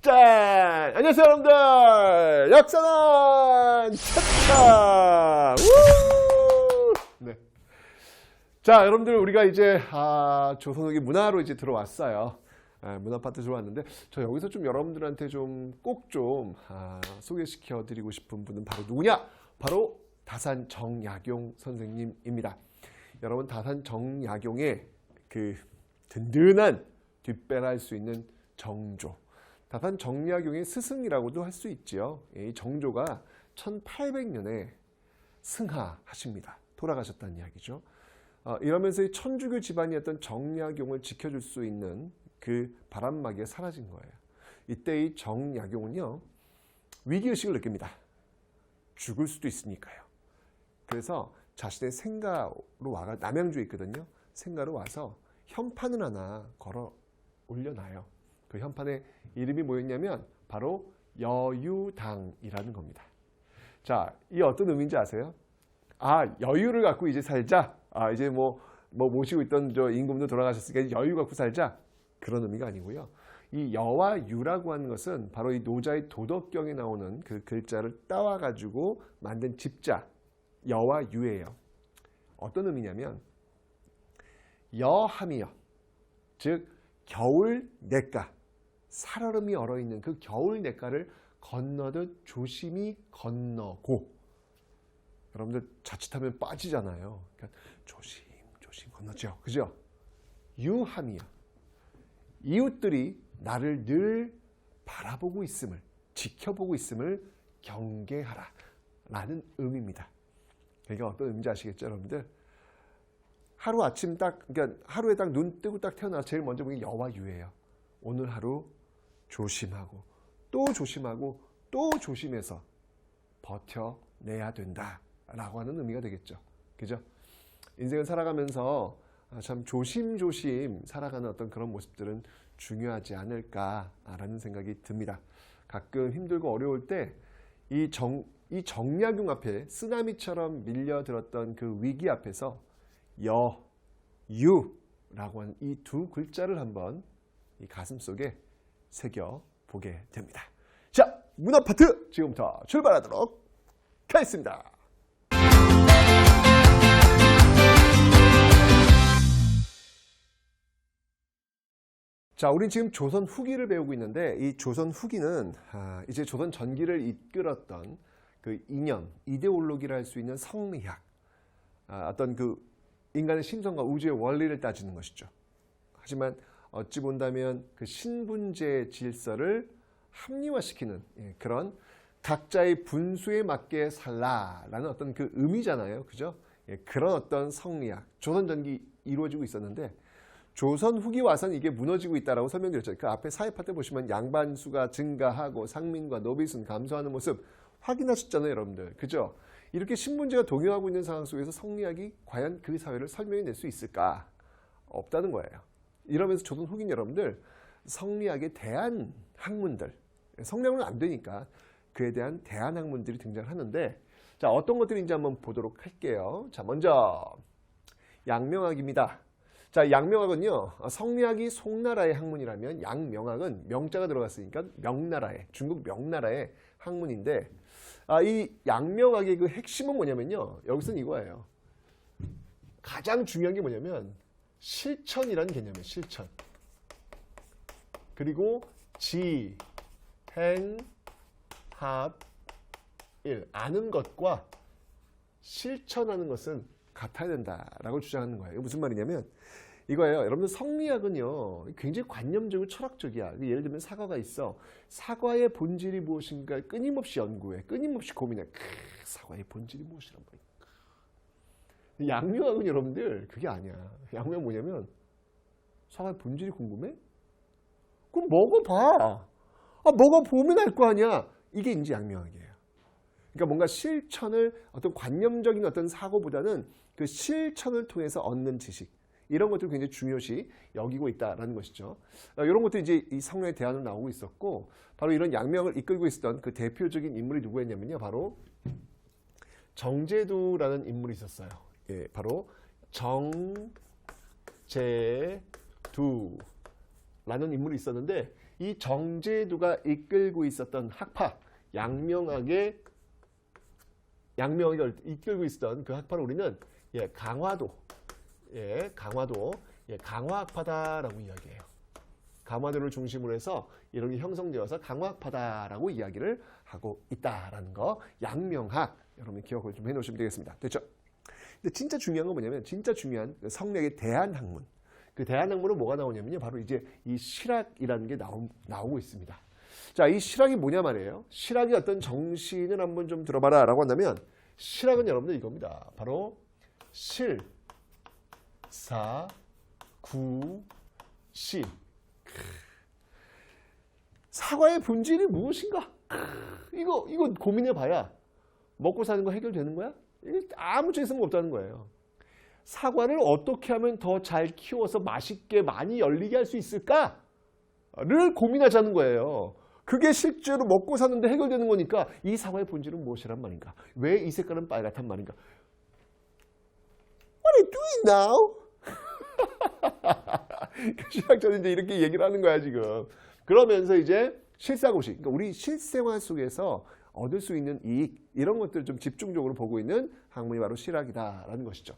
짠! 안녕하세요, 여러분들! 역사는 차차! 네. 자, 여러분들, 우리가 이제, 조선 후기 문화로 이제 들어왔어요. 문화 파트 들어왔는데, 저 여기서 좀 여러분들한테 좀 꼭 좀, 소개시켜 드리고 싶은 분은 바로 누구냐? 바로 다산 정약용 선생님입니다. 여러분, 다산 정약용의 그 든든한 뒷배를 할 수 있는 정조. 다산 정약용의 스승이라고도 할 수 있지요. 이 정조가 1800년에 승하하십니다. 돌아가셨다는 이야기죠. 이러면서 이 천주교 집안이었던 정약용을 지켜줄 수 있는 그 바람막이가 사라진 거예요. 이때 이 정약용은요, 위기의식을 느낍니다. 죽을 수도 있으니까요. 그래서 자신의 생가로 와가, 남양주에 있거든요. 생가로 와서 현판을 하나 걸어 올려놔요. 그 현판의 이름이 뭐였냐면 바로 여유당이라는 겁니다. 자, 이 어떤 의미인지 아세요? 여유를 갖고 이제 살자. 이제 뭐 모시고 있던 저 임금도 돌아가셨으니까 여유 갖고 살자. 그런 의미가 아니고요. 이 여와 유라고 하는 것은 바로 이 노자의 도덕경에 나오는 그 글자를 따와가지고 만든 집자, 여와 유예요. 어떤 의미냐면 여함이요. 즉 겨울 냇가, 살얼음이 얼어있는 그 겨울 냇가를 건너듯 조심히 건너고, 여러분들 자칫하면 빠지잖아요. 그러니까 조심 건너죠. 그죠? 유함이요. 이웃들이 나를 늘 바라보고 있음을, 지켜보고 있음을 경계하라 라는 의미입니다. 그러니까 어떤 의미인지 아시겠죠, 여러분들? 하루 아침 그러니까 하루에 딱 눈 뜨고 딱 태어나서 제일 먼저 보는 게 여와 유예요. 오늘 하루 조심하고 또 조심하고 또 조심해서 버텨내야 된다라고 하는 의미가 되겠죠. 그죠? 인생을 살아가면서 참 조심조심 살아가는 어떤 그런 모습들은 중요하지 않을까라는 생각이 듭니다. 가끔 힘들고 어려울 때 이 정약용 앞에 쓰나미처럼 밀려들었던 그 위기 앞에서 유라고 하는 이 두 글자를 한번 이 가슴 속에 새겨보게 됩니다. 자, 문화 파트 지금부터 출발하도록 하겠습니다. 자, 우린 지금 조선 후기를 배우고 있는데, 이 조선 후기는 이제 조선 전기를 이끌었던 그 이념, 이데올로기를 할 수 있는 성리학, 어떤 그 인간의 심성과 우주의 원리를 따지는 것이죠. 하지만 어찌 본다면 그 신분제 질서를 합리화시키는 그런 각자의 분수에 맞게 살라라는 어떤 그 의미잖아요. 그죠? 그런 어떤 성리학, 조선 전기 이루어지고 있었는데, 조선 후기 와서는 이게 무너지고 있다라고 설명드렸죠. 그 앞에 사회 파트 보시면 양반수가 증가하고 상민과 노비순 감소하는 모습 확인하셨잖아요, 여러분들. 그죠? 이렇게 신분제가 동요하고 있는 상황 속에서 성리학이 과연 그 사회를 설명해낼 수 있을까? 없다는 거예요. 이러면서 조선 후기는 여러분들 성리학에 대한 학문들, 성리학은 안 되니까 그에 대한 대안 학문들이 등장하는데, 자, 어떤 것들인지 한번 보도록 할게요. 자, 먼저 양명학입니다. 자, 양명학은요, 성리학이 송나라의 학문이라면 양명학은 명자가 들어갔으니까 명나라의, 중국 명나라의 학문인데, 이 양명학의 그 핵심은 뭐냐면요, 여기서는 이거예요. 가장 중요한 게 뭐냐면 실천이라는 개념이에요. 실천. 그리고 지, 행, 합, 일. 아는 것과 실천하는 것은 같아야 된다라고 주장하는 거예요. 이거 무슨 말이냐면 이거예요. 여러분들 성리학은요, 굉장히 관념적이고 철학적이야. 예를 들면 사과가 있어. 사과의 본질이 무엇인가 끊임없이 연구해. 끊임없이 고민해. 사과의 본질이 무엇이란 말이야. 양명학은 여러분들 그게 아니야. 양명은 뭐냐면 사과의 본질이 궁금해? 그럼 먹어봐. 먹어보면 알 거 아니야. 이게 이제 양명학이에요. 그러니까 뭔가 실천을, 어떤 관념적인 어떤 사고보다는 그 실천을 통해서 얻는 지식, 이런 것들을 굉장히 중요시 여기고 있다라는 것이죠. 이런 것들이 이제 이 성리학의 대안으로 나오고 있었고, 바로 이런 양명을 이끌고 있었던 그 대표적인 인물이 누구였냐면요, 바로 정제두라는 인물이 있었어요. 예, 바로 정제두라는 인물이 있었는데, 이 정제도가 이끌고 있었던 학파, 양명학에 이끌고 있었던 그 학파를 우리는 강화도, 강화학파다라고 이야기해요. 강화도를 중심으로 해서 이런 게 형성되어서 강화학파다라고 이야기를 하고 있다라는 거, 양명학 여러분 기억을 좀 해놓으시면 되겠습니다. 됐죠? 근데 진짜 중요한 건 뭐냐면 진짜 중요한 성력의 대한학문. 그 대한학문은 뭐가 나오냐면요, 바로 이제 이 실학이라는 게 나오고 있습니다. 자, 이 실학이 뭐냐 말이에요. 실학의 어떤 정신을 한번 좀 들어봐라라고 한다면 실학은 여러분들 이겁니다. 바로 실, 사, 구, 시. 사과의 본질이 무엇인가? 이거 고민해봐야 먹고 사는 거 해결되는 거야? 아무 죄성 없다는 거예요. 사과를 어떻게 하면 더 잘 키워서 맛있게 많이 열리게 할 수 있을까를 고민하자는 거예요. 그게 실제로 먹고 사는데 해결되는 거니까 이 사과의 본질은 무엇이란 말인가? 왜 이 색깔은 빨갛단 말인가? What are you doing now? 실학자는 이제 이렇게 얘기를 하는 거야 지금. 그러면서 이제 실사고시, 그러니까 우리 실생활 속에서 얻을 수 있는 이익, 이런 것들을 좀 집중적으로 보고 있는 학문이 바로 실학이다라는 것이죠.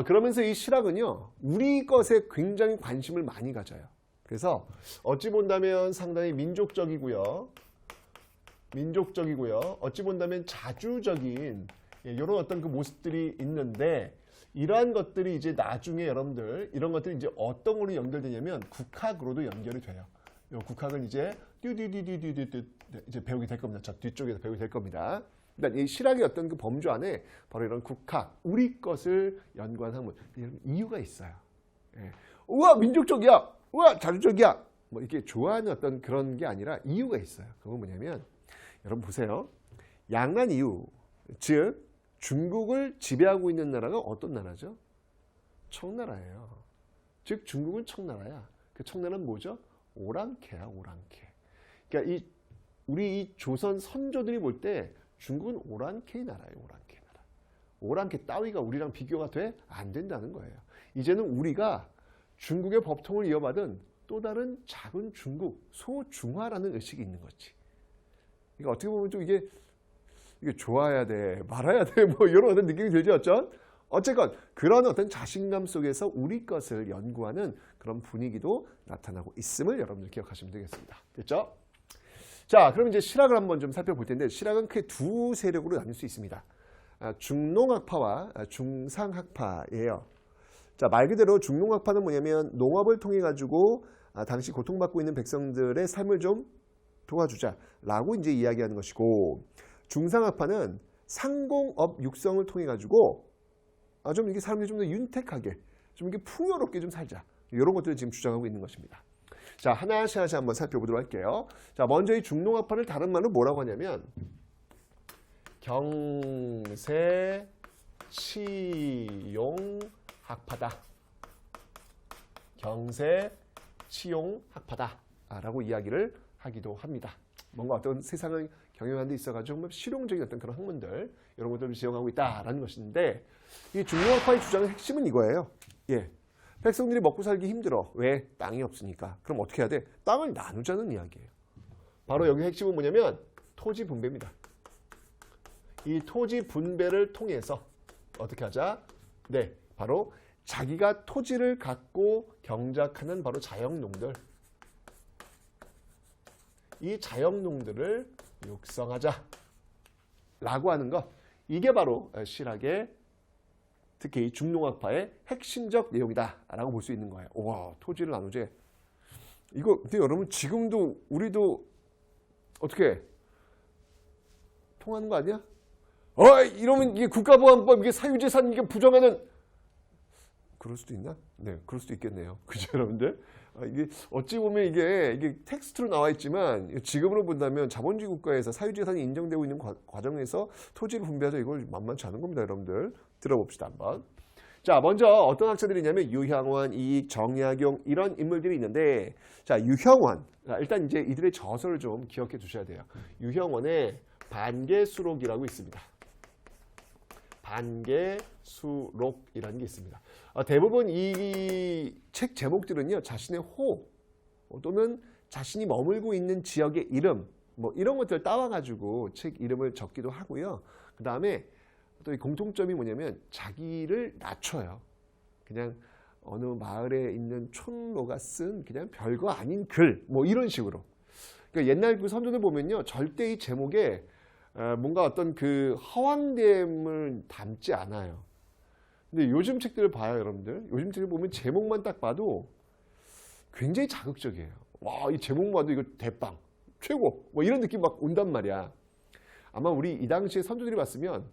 그러면서 이 실학은요, 우리 것에 굉장히 관심을 많이 가져요. 그래서 어찌 본다면 상당히 민족적이고요. 어찌 본다면 자주적인 이런 어떤 그 모습들이 있는데, 이러한 것들이 이제 나중에 여러분들 이런 것들이 이제 어떤 걸로 연결되냐면 국학으로도 연결이 돼요. 이 국학은 이제 듀듀듀듀듀듀 이제 배우게 될 겁니다. 저 뒤쪽에서 배우게 될 겁니다. 일단 이 실학의 어떤 그 범주 안에 바로 이런 국학, 우리 것을 연구한 학문, 이런 이유가 있어요. 우와 민족적이야, 우와 자주적이야, 뭐 이렇게 좋아하는 어떤 그런 게 아니라 이유가 있어요. 그건 뭐냐면 여러분 보세요. 양안 이후, 즉 중국을 지배하고 있는 나라가 어떤 나라죠? 청나라예요. 즉 중국은 청나라야. 그 청나라는 뭐죠? 오랑캐야, 오랑캐. 그러니까 우리 이 조선 선조들이 볼 때 중국은 오랑캐 나라예요, 오랑캐 나라. 오랑캐 따위가 우리랑 비교가 돼? 안 된다는 거예요. 이제는 우리가 중국의 법통을 이어받은 또 다른 작은 중국, 소중화라는 의식이 있는 거지. 그러니까 어떻게 보면 좀 이게 좋아야 돼, 말아야 돼, 뭐 이런 어떤 느낌이 들죠, 어쨌건 그런 어떤 자신감 속에서 우리 것을 연구하는 그런 분위기도 나타나고 있음을 여러분들 기억하시면 되겠습니다. 됐죠? 자, 그럼 이제 실학을 한번 좀 살펴볼 텐데, 실학은 크게 두 세력으로 나눌 수 있습니다. 중농학파와 중상학파예요. 자, 말 그대로 중농학파는 뭐냐면 농업을 통해 가지고 당시 고통받고 있는 백성들의 삶을 좀 도와주자라고 이제 이야기하는 것이고, 중상학파는 상공업 육성을 통해 가지고 좀 이게 사람들이 좀 더 윤택하게, 좀 이렇게 풍요롭게 좀 살자, 이런 것들을 지금 주장하고 있는 것입니다. 자, 하나씩 한번 살펴보도록 할게요. 자, 먼저 이 중농학파를 다른 말로 뭐라고 하냐면 경세치용학파다. 경세치용학파다라고 이야기를 하기도 합니다. 뭔가 어떤 세상을 경영하는 데 있어가지고 실용적인 어떤 그런 학문들, 이런 것들을 지향하고 있다라는 것인데, 이 중농학파의 주장의 핵심은 이거예요. 백성들이 먹고 살기 힘들어. 왜? 땅이 없으니까. 그럼 어떻게 해야 돼? 땅을 나누자는 이야기예요. 바로 여기 핵심은 뭐냐면 토지 분배입니다. 이 토지 분배를 통해서 어떻게 하자? 네, 바로 자기가 토지를 갖고 경작하는 바로 자영농들, 이 자영농들을 육성하자 라고 하는 것, 이게 바로 실학의, 특히 이 중농학파의 핵심적 내용이다 라고 볼 수 있는 거예요. 와, 토지를 나누재. 이거 근데 여러분 지금도 우리도 어떻게 통하는 거 아니야? 이러면 이게 국가보안법, 이게 사유재산, 이게 부정하는, 그럴 수도 있나? 네, 그럴 수도 있겠네요. 그죠, 여러분들? 이게 어찌 보면 이게 텍스트로 나와 있지만 지금으로 본다면 자본주의 국가에서 사유재산이 인정되고 있는 과정에서 토지를 분배하자, 이걸 만만치 않은 겁니다, 여러분들. 들어봅시다 한번. 자, 먼저 어떤 학자들이 있냐면 유형원, 이익, 정약용, 이런 인물들이 있는데, 자, 유형원, 일단 이제 이들의 저서를 좀 기억해 두셔야 돼요. 유형원의 반개수록이라고 있습니다. 반개수록이라는 게 있습니다. 대부분 이 책 제목들은요, 자신의 호 또는 자신이 머물고 있는 지역의 이름 뭐 이런 것들을 따와가지고 책 이름을 적기도 하고요. 그 다음에 또 이 공통점이 뭐냐면 자기를 낮춰요. 그냥 어느 마을에 있는 촌노가 쓴 그냥 별거 아닌 글 뭐 이런 식으로. 그러니까 옛날 그 선조들 보면요, 절대 이 제목에 뭔가 어떤 그 허황됨을 담지 않아요. 근데 요즘 책들을 봐요, 여러분들. 요즘 책을 보면 제목만 딱 봐도 굉장히 자극적이에요. 와, 이 제목만 봐도 이거 대빵, 최고, 뭐 이런 느낌 막 온단 말이야. 아마 우리 이 당시에 선조들이 봤으면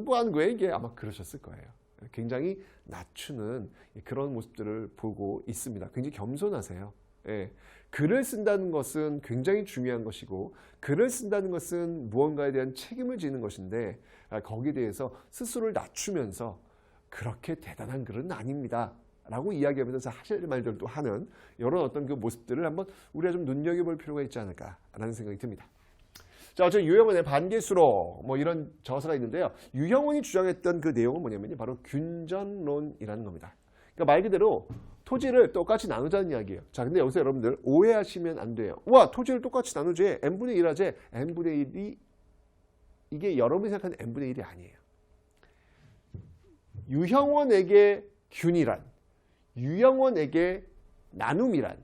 뭐 하는 거야 이게, 아마 그러셨을 거예요. 굉장히 낮추는 그런 모습들을 보고 있습니다. 굉장히 겸손하세요. 예. 글을 쓴다는 것은 굉장히 중요한 것이고, 글을 쓴다는 것은 무언가에 대한 책임을 지는 것인데, 거기에 대해서 스스로를 낮추면서 그렇게 대단한 글은 아닙니다 라고 이야기하면서 하실 말들도 하는 이런 어떤 그 모습들을 한번 우리가 좀 눈여겨볼 필요가 있지 않을까라는 생각이 듭니다. 자, 저 유형원의 반개수로 뭐 이런 저서가 있는데요. 유형원이 주장했던 그 내용은 뭐냐면요, 바로 균전론이라는 겁니다. 그러니까 말 그대로 토지를 똑같이 나누자는 이야기예요. 자, 근데 여기서 여러분들 오해하시면 안 돼요. 와, 토지를 똑같이 나누지, n분의 1 하지. n분의 1이 이게 여러분이 생각하는 n분의 1이 아니에요. 유형원에게 균이란, 유형원에게 나눔이란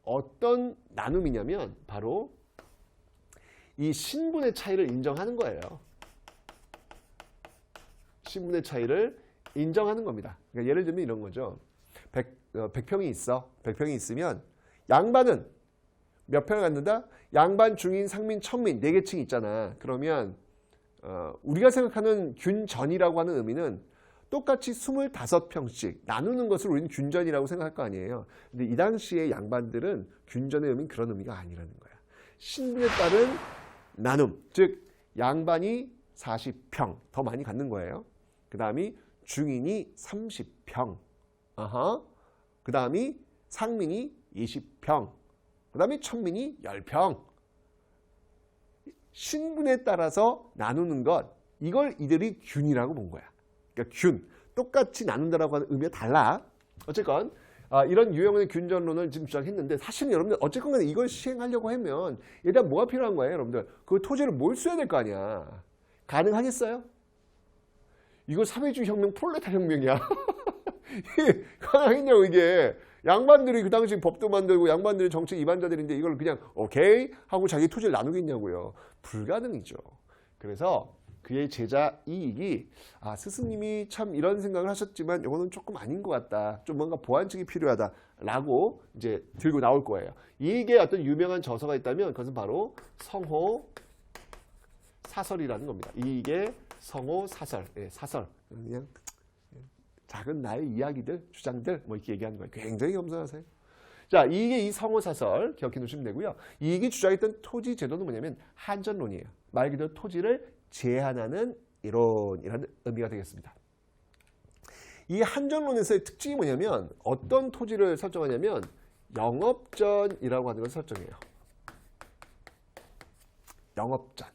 어떤 나눔이냐면 바로 이 신분의 차이를 인정하는 거예요. 신분의 차이를 인정하는 겁니다. 그러니까 예를 들면 이런 거죠. 100평이 있어. 100평이 있으면 양반은 몇 평을 갖는다? 양반, 중인, 상민, 천민 4계층이 있잖아. 그러면 우리가 생각하는 균전이라고 하는 의미는 똑같이 25평씩 나누는 것을 우리는 균전이라고 생각할 거 아니에요. 근데 이 당시에 양반들은 균전의 의미는 그런 의미가 아니라는 거야. 신분에 따른 나눔, 즉 양반이 40평 더 많이 갖는 거예요. 그 다음이 중인이 30평, 그 다음이 상민이 20평, 그 다음에 천민이 10평. 신분에 따라서 나누는 것, 이걸 이들이 균이라고 본 거야. 그러니까 균, 똑같이 나눈다라고 하는 의미가 달라. 어쨌건 이런 유형의 균전론을 지금 주장했는데, 사실은 여러분들 어쨌건 간에 이걸 시행하려고 하면 일단 뭐가 필요한 거예요, 여러분들? 그 토지를 몰수해야 될 거 아니야. 가능하겠어요? 이거 3.1주 혁명, 프롤레타 혁명이야. 가능하겠냐고. 이게 양반들이 그 당시 법도 만들고 양반들이 정치 이반자들인데 이걸 그냥 오케이 하고 자기 토지를 나누겠냐고요. 불가능이죠. 그래서 그의 제자 이익이 스승님이 참 이런 생각을 하셨지만 이거는 조금 아닌 것 같다. 좀 뭔가 보완책이 필요하다라고 이제 들고 나올 거예요. 이익의 어떤 유명한 저서가 있다면 그것은 바로 성호 사설이라는 겁니다. 이익의 성호 사설. 예, 사설. 그냥 작은 나의 이야기들, 주장들 뭐 이렇게 얘기하는 거예요. 굉장히 겸손하세요. 자, 이익의 이 성호 사설 기억해 놓으시면 되고요. 이익이 주장했던 토지 제도는 뭐냐면 한전론이에요. 말 그대로 토지를 제한하는 이론이라는 의미가 되겠습니다. 이 한전론에서의 특징이 뭐냐면 어떤 토지를 설정하냐면 영업전이라고 하는 걸 설정해요. 영업전.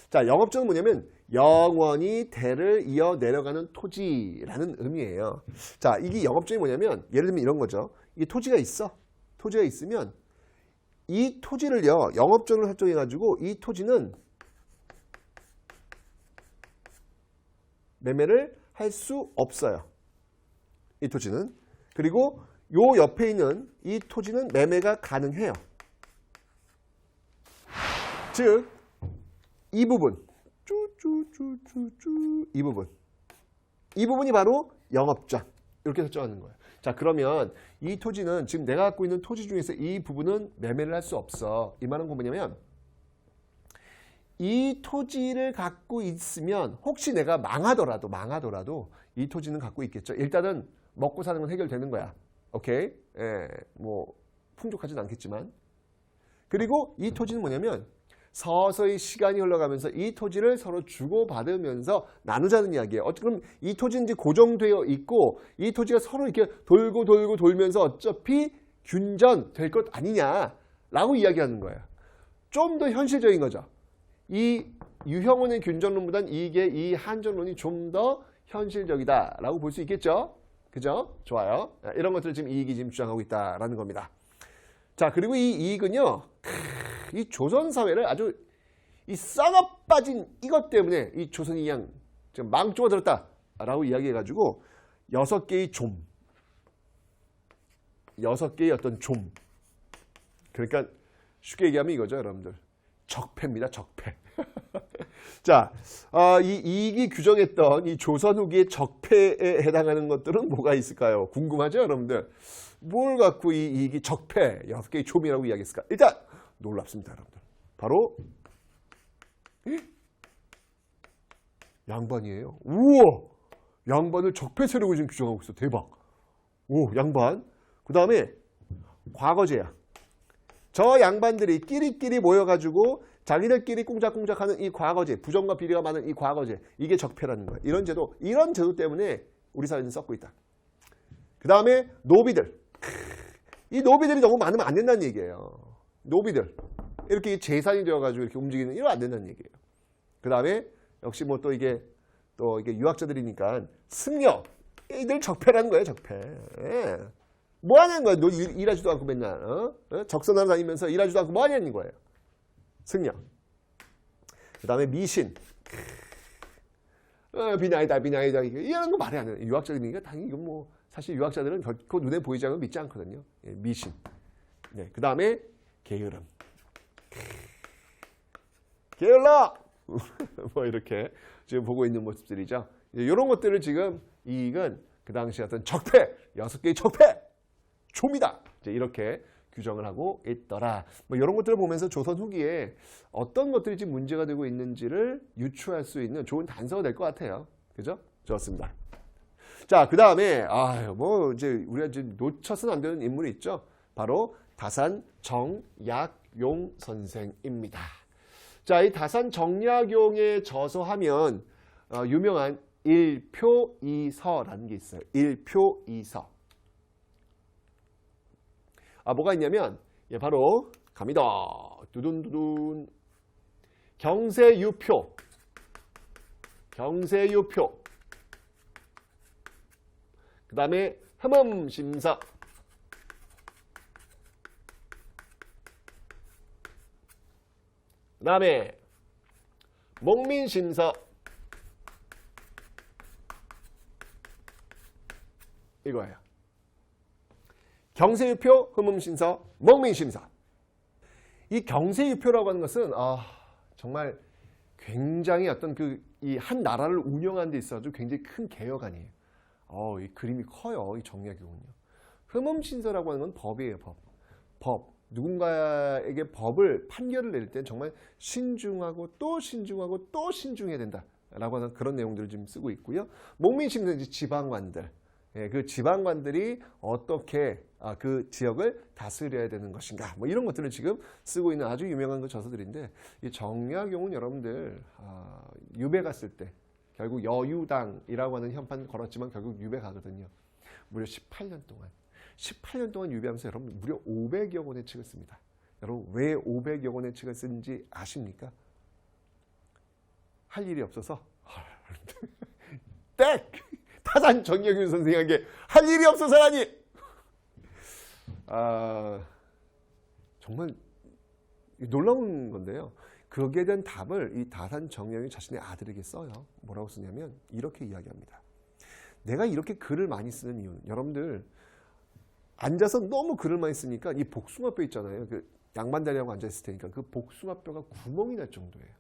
자, 영업전은 뭐냐면 영원히 대를 이어 내려가는 토지라는 의미예요. 자, 이게 영업전이 뭐냐면 예를 들면 이런 거죠. 이 토지가 있어. 토지가 있으면 이 토지를요, 영업전을 설정해가지고 이 토지는 매매를 할 수 없어요. 이 토지는. 그리고 요 옆에 있는 이 토지는 매매가 가능해요. 즉, 이 부분. 이 부분. 이 부분이 바로 영업전. 이렇게 설정하는 거예요. 자, 그러면 이 토지는 지금 내가 갖고 있는 토지 중에서 이 부분은 매매를 할 수 없어. 이 말은 뭐냐면 이 토지를 갖고 있으면 혹시 내가 망하더라도 이 토지는 갖고 있겠죠. 일단은 먹고 사는 건 해결되는 거야. 오케이? 예, 뭐 풍족하진 않겠지만. 그리고 이 토지는 뭐냐면 서서히 시간이 흘러가면서 이 토지를 서로 주고받으면서 나누자는 이야기예요. 그럼 이 토지는 이제 고정되어 있고 이 토지가 서로 이렇게 돌고 돌면서 어차피 균전 될 것 아니냐라고 이야기하는 거예요. 좀 더 현실적인 거죠. 이 유형원의 균전론보다는 이게 이 한전론이 좀 더 현실적이다라고 볼 수 있겠죠. 그죠? 좋아요. 이런 것들을 지금 이익이 지금 주장하고 있다라는 겁니다. 자, 그리고 이 이익은요, 이 조선사회를 아주 이 썩어 빠진 이것 때문에 이 조선이 그냥 지금 망조가 들었다라고 이야기해가지고 6개의 좀, 6개의 어떤 좀. 그러니까 쉽게 얘기하면 이거죠, 여러분들. 적폐입니다, 적폐. 자, 이 이익이 규정했던 이 조선 후기의 적폐에 해당하는 것들은 뭐가 있을까요? 궁금하죠, 여러분들? 뭘 갖고 이 이익이 적폐, 6개의 좀이라고 이야기했을까? 일단 놀랍습니다, 여러분들. 바로 양반이에요. 우와! 양반을 적폐 세력으로 지금 규정하고 있어. 대박. 오, 양반. 그 다음에 과거제야. 저 양반들이 끼리끼리 모여가지고 자기들끼리 꿍짝꿍짝하는 이 과거제, 부정과 비리가 많은 이 과거제, 이게 적폐라는 거야. 이런 제도 때문에 우리 사회는 썩고 있다. 그 다음에 노비들. 이 노비들이 너무 많으면 안 된다는 얘기예요. 노비들. 이렇게 재산이 되어가지고 이렇게 움직이는, 이러면 안 된다는 얘기예요. 그 다음에 역시 뭐 또 이게 유학자들이니까 승려. 이들 적폐라는 거예요, 적폐. 예. 뭐 하냐는 거야. 너 일하지도 않고 맨날, 적선하러 다니면서 일하지도 않고 뭐 하냐는 거예요. 승려. 그 다음에 미신. 비나이다. 이런 거 말이 안 해요. 유학자들이니까 당연히 이건 뭐, 사실 유학자들은 결코 눈에 보이지 않으면 믿지 않거든요. 예, 미신. 네. 그 다음에 게으름. 게을러! 뭐 이렇게 지금 보고 있는 모습들이죠. 이런 것들을 지금 이익은 그 당시 어떤 적폐, 6개의 적폐, 좀이다. 이제 이렇게 규정을 하고 있더라. 뭐 이런 것들을 보면서 조선 후기에 어떤 것들이 지금 문제가 되고 있는지를 유추할 수 있는 좋은 단서가 될 것 같아요. 그죠? 좋습니다. 자, 그 다음에 뭐 이제 우리가 지금 놓쳐서는 안 되는 인물이 있죠. 바로 다산 정약용 선생입니다. 자, 이 다산 정약용의 저서 하면 유명한 일표이서라는 게 있어요. 일표이서. 뭐가 있냐면 바로 갑니다. 두둔두둔. 경세유표. 그 다음에 흠음심서. 그 다음에 목민심서. 이거예요. 경세유표, 흠음심서, 목민심서. 이 경세유표라고 하는 것은 정말 굉장히 어떤 이 한 나라를 운영하는 데 있어서 굉장히 큰 개혁안이에요. 이 그림이 커요. 이 정약용은요. 흠음심서라고 하는 건 법이에요. 법. 누군가에게 법을 판결을 내릴 때 정말 신중하고 또 신중하고 또 신중해야 된다라고 하는 그런 내용들을 지금 쓰고 있고요. 목민심서는 지방관들. 그 지방관들이 어떻게 그 지역을 다스려야 되는 것인가, 뭐 이런 것들을 지금 쓰고 있는 아주 유명한 그 저서들인데, 이 정약용은 여러분들 유배 갔을 때 결국 여유당이라고 하는 현판 걸었지만 결국 유배 가거든요. 무려 18년 동안 유배하면서 여러분 무려 500여 권의 책을 씁니다. 여러분 왜 500여 권의 책을 쓴지 아십니까? 할 일이 없어서. 땡! 다산 정약용 선생에게 할 일이 없어서라니. 정말 놀라운 건데요. 거기에 대한 답을 이 다산 정약용이 자신의 아들에게 써요. 뭐라고 쓰냐면 이렇게 이야기합니다. 내가 이렇게 글을 많이 쓰는 이유는, 여러분들 앉아서 너무 글을 많이 쓰니까 이 복숭아뼈 있잖아요. 그 양반다리하고 앉아있을 테니까 그 복숭아뼈가 구멍이 날 정도예요.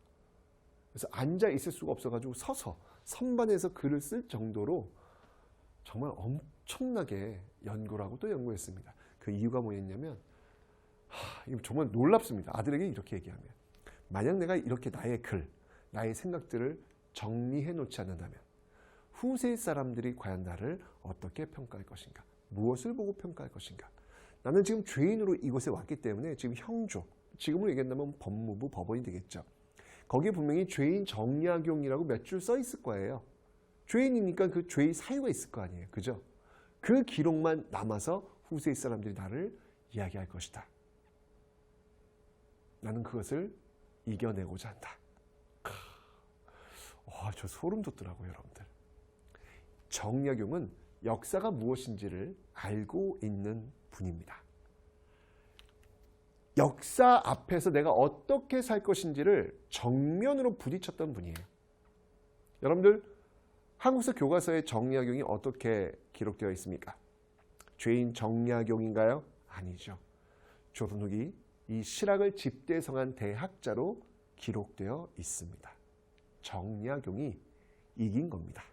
그래서 앉아 있을 수가 없어가지고 서서 선반에서 글을 쓸 정도로 정말 엄청나게 연구를 하고 또 연구했습니다. 그 이유가 뭐였냐면, 이거 정말 놀랍습니다. 아들에게 이렇게 얘기하면, 만약 내가 이렇게 나의 글, 나의 생각들을 정리해 놓지 않는다면 후세 사람들이 과연 나를 어떻게 평가할 것인가, 무엇을 보고 평가할 것인가. 나는 지금 죄인으로 이곳에 왔기 때문에 지금 형조, 지금으로 얘기한다면 법무부 법원이 되겠죠. 거기에 분명히 죄인 정약용이라고 몇 줄 써 있을 거예요. 죄인이니까 그 죄의 사유가 있을 거 아니에요. 그죠? 그 기록만 남아서 후세의 사람들이 나를 이야기할 것이다. 나는 그것을 이겨내고자 한다. 저 소름 돋더라고요, 여러분들. 정약용은 역사가 무엇인지를 알고 있는 분입니다. 역사 앞에서 내가 어떻게 살 것인지를 정면으로 부딪혔던 분이에요. 여러분들 한국서 교과서의 정약용이 어떻게 기록되어 있습니까? 죄인 정약용인가요? 아니죠. 조선 후기 이 실학을 집대성한 대학자로 기록되어 있습니다. 정약용이 이긴 겁니다.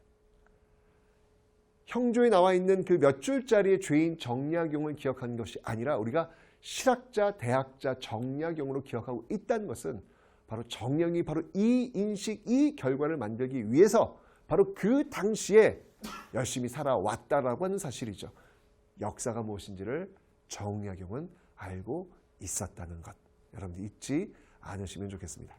형조에 나와 있는 그 몇 줄짜리의 죄인 정약용을 기억하는 것이 아니라 우리가 실학자, 대학자 정약용으로 기억하고 있다는 것은 바로 정약용이 바로 이 인식, 이 결과를 만들기 위해서 바로 그 당시에 열심히 살아왔다라고 하는 사실이죠. 역사가 무엇인지를 정약용은 알고 있었다는 것. 여러분들 잊지 않으시면 좋겠습니다.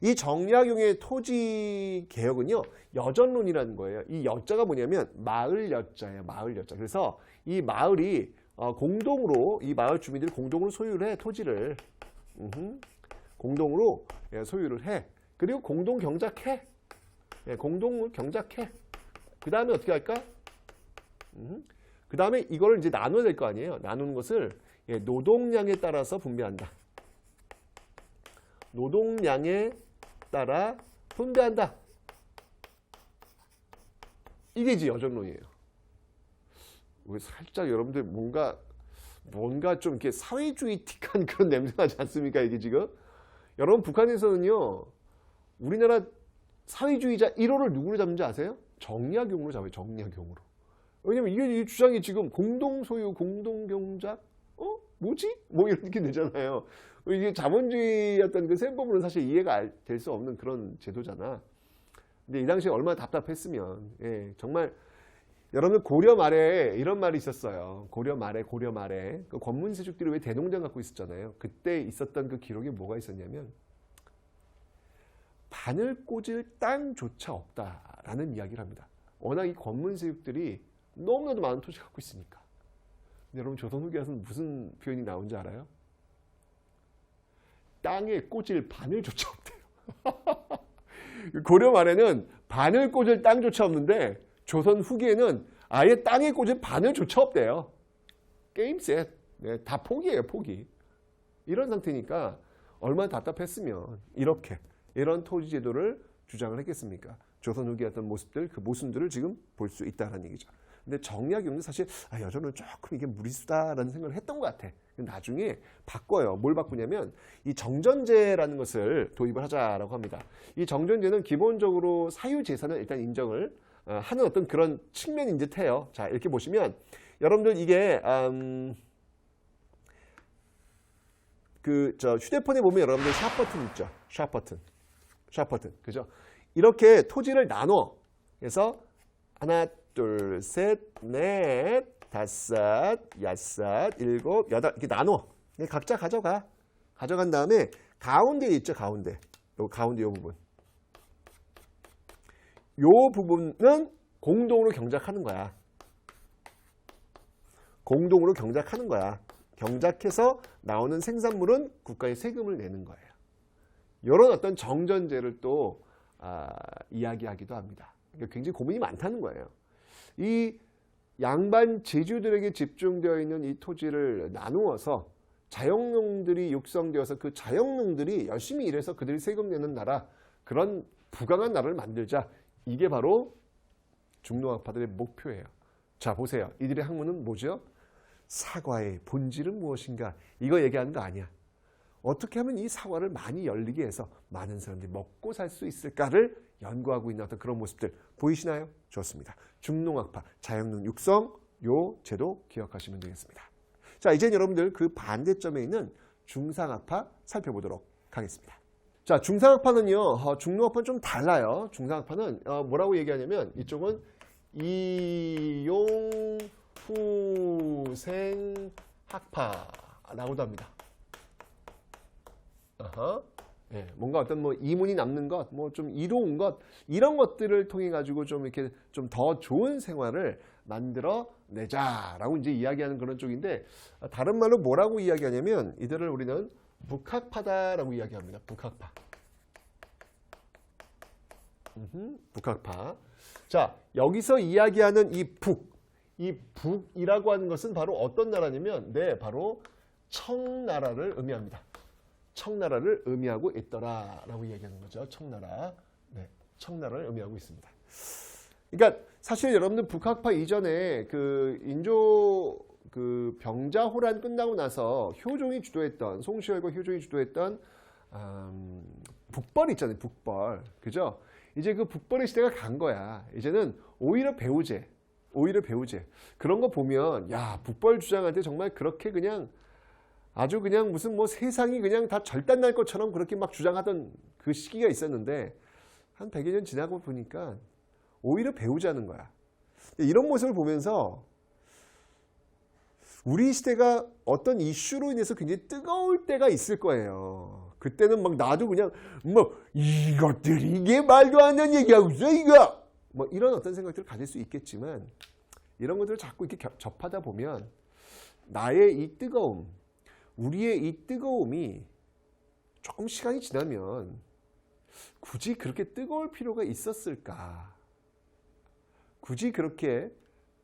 이 정약용의 토지 개혁은요, 여전론이라는 거예요. 이 여자가 뭐냐면 마을 여자예요. 마을 여자. 그래서 이 마을이 공동으로, 이 마을 주민들이 공동으로 소유를 해, 토지를. 공동으로 소유를 해. 그리고 공동 경작해. 공동을 경작해. 그 다음에 어떻게 할까? 그 다음에 이거를 이제 나눠야 될 거 아니에요. 나누는 것을 노동량에 따라서 분배한다. 노동량에 따라 분배한다. 이게 이제 여전론이에요. 왜 살짝 여러분들 뭔가 좀 이렇게 사회주의틱한 그런 냄새가 나지 않습니까? 이게 지금 여러분 북한에서는요, 우리나라 사회주의자 1호를 누구로 잡는지 아세요? 정약용으로 잡아요. 정약용으로. 왜냐면 이 주장이 지금 공동소유, 공동경작, 뭐지? 뭐 이렇게 되잖아요. 이게 자본주의 어떤 그 셈법으로는 사실 이해가 될 수 없는 그런 제도잖아. 근데 이 당시에 얼마나 답답했으면, 예, 정말 여러분 고려 말에 이런 말이 있었어요. 고려 말에 그 권문세족들이 왜 대농장 갖고 있었잖아요. 그때 있었던 그 기록에 뭐가 있었냐면 바늘 꽂을 땅조차 없다라는 이야기를 합니다. 워낙 이 권문세족들이 너무나도 많은 토지 갖고 있으니까. 근데 여러분 조선 후기에서는 무슨 표현이 나온지 알아요? 땅에 꽂을 바늘조차 없대요. 고려 말에는 바늘 꽂을 땅조차 없는데 조선 후기에는 아예 땅에 꽂을 바늘조차 없대요. 게임 셋. 네, 다 포기예요, 포기. 이런 상태니까 얼마나 답답했으면 이런 토지 제도를 주장을 했겠습니까? 조선 후기의 어떤 모습들, 그 모순들을 지금 볼 수 있다는 얘기죠. 근데 정약용은 사실 여전은 조금 이게 무리수다라는 생각을 했던 것 같아. 나중에 바꿔요. 뭘 바꾸냐면 이 정전제라는 것을 도입을 하자라고 합니다. 이 정전제는 기본적으로 사유재산을 일단 인정을 하는 어떤 그런 측면인 듯해요. 자, 이렇게 보시면 여러분들 이게 휴대폰에 보면 여러분들 샵 버튼 있죠. 샵 버튼. 그죠? 이렇게 토지를 나눠. 그래서 하나, 둘, 셋, 넷, 다섯, 여섯, 일곱, 여덟 이렇게 나눠. 각자 가져간 다음에 가운데 있죠. 가운데 요 부분. 요 부분은 공동으로 경작하는 거야. 공동으로 경작하는 거야. 경작해서 나오는 생산물은 국가에 세금을 내는 거예요. 이런 어떤 정전제를 또 이야기하기도 합니다. 굉장히 고민이 많다는 거예요. 이 양반 제주들에게 집중되어 있는 이 토지를 나누어서 자영농들이 육성되어서 그 자영농들이 열심히 일해서 그들이 세금 내는 나라, 그런 부강한 나라를 만들자. 이게 바로 중농학파들의 목표예요. 자, 보세요. 이들의 학문은 뭐죠? 사과의 본질은 무엇인가? 이거 얘기하는 거 아니야. 어떻게 하면 이 사과를 많이 열리게 해서 많은 사람들이 먹고 살 수 있을까를 연구하고 있는 어떤 그런 모습들 보이시나요? 좋습니다. 중농학파, 자영농 육성, 요 제도 기억하시면 되겠습니다. 자, 이제 여러분들 그 반대점에 있는 중상학파 살펴보도록 하겠습니다. 자, 중상학파는요, 중농학파는 좀 달라요. 중상학파는 뭐라고 얘기하냐면 이쪽은 이용후생학파라고도 합니다. 네, 뭔가 어떤 뭐 이문이 남는 것, 뭐 좀 이로운 것, 이런 것들을 통해 가지고 좀 이렇게 좀 더 좋은 생활을 만들어 내자라고 이제 이야기하는 그런 쪽인데, 다른 말로 뭐라고 이야기하냐면 이들을 우리는 북학파다라고 이야기합니다. 북학파. 북학파. 자, 여기서 이야기하는 이 북이라고 하는 것은 바로 어떤 나라냐면, 네, 바로 청나라를 의미합니다. 청나라를 의미하고 있더라라고 이야기하는 거죠. 청나라. 네, 청나라를 의미하고 있습니다. 그러니까 사실 여러분들 북학파 이전에 그 인조 그 병자호란 끝나고 나서 효종이 주도했던, 송시열과 효종이 주도했던 북벌 있잖아요. 북벌. 그죠? 이제 그 북벌의 시대가 간 거야. 이제는 오히려 배우제. 그런 거 보면, 야, 북벌 주장할 때 정말 그렇게 그냥 아주 그냥 무슨 뭐 세상이 그냥 다 절단 날 것처럼 그렇게 막 주장하던 그 시기가 있었는데, 한 100여 년 지나고 보니까 오히려 배우자는 거야. 이런 모습을 보면서 우리 시대가 어떤 이슈로 인해서 굉장히 뜨거울 때가 있을 거예요. 그때는 막 나도 그냥 뭐 이것들이 이게 말도 안 되는 얘기하고 있어 이거 뭐 이런 어떤 생각들을 가질 수 있겠지만, 이런 것들을 자꾸 이렇게 접하다 보면 나의 이 뜨거움, 우리의 이 뜨거움이 조금 시간이 지나면 굳이 그렇게 뜨거울 필요가 있었을까? 굳이 그렇게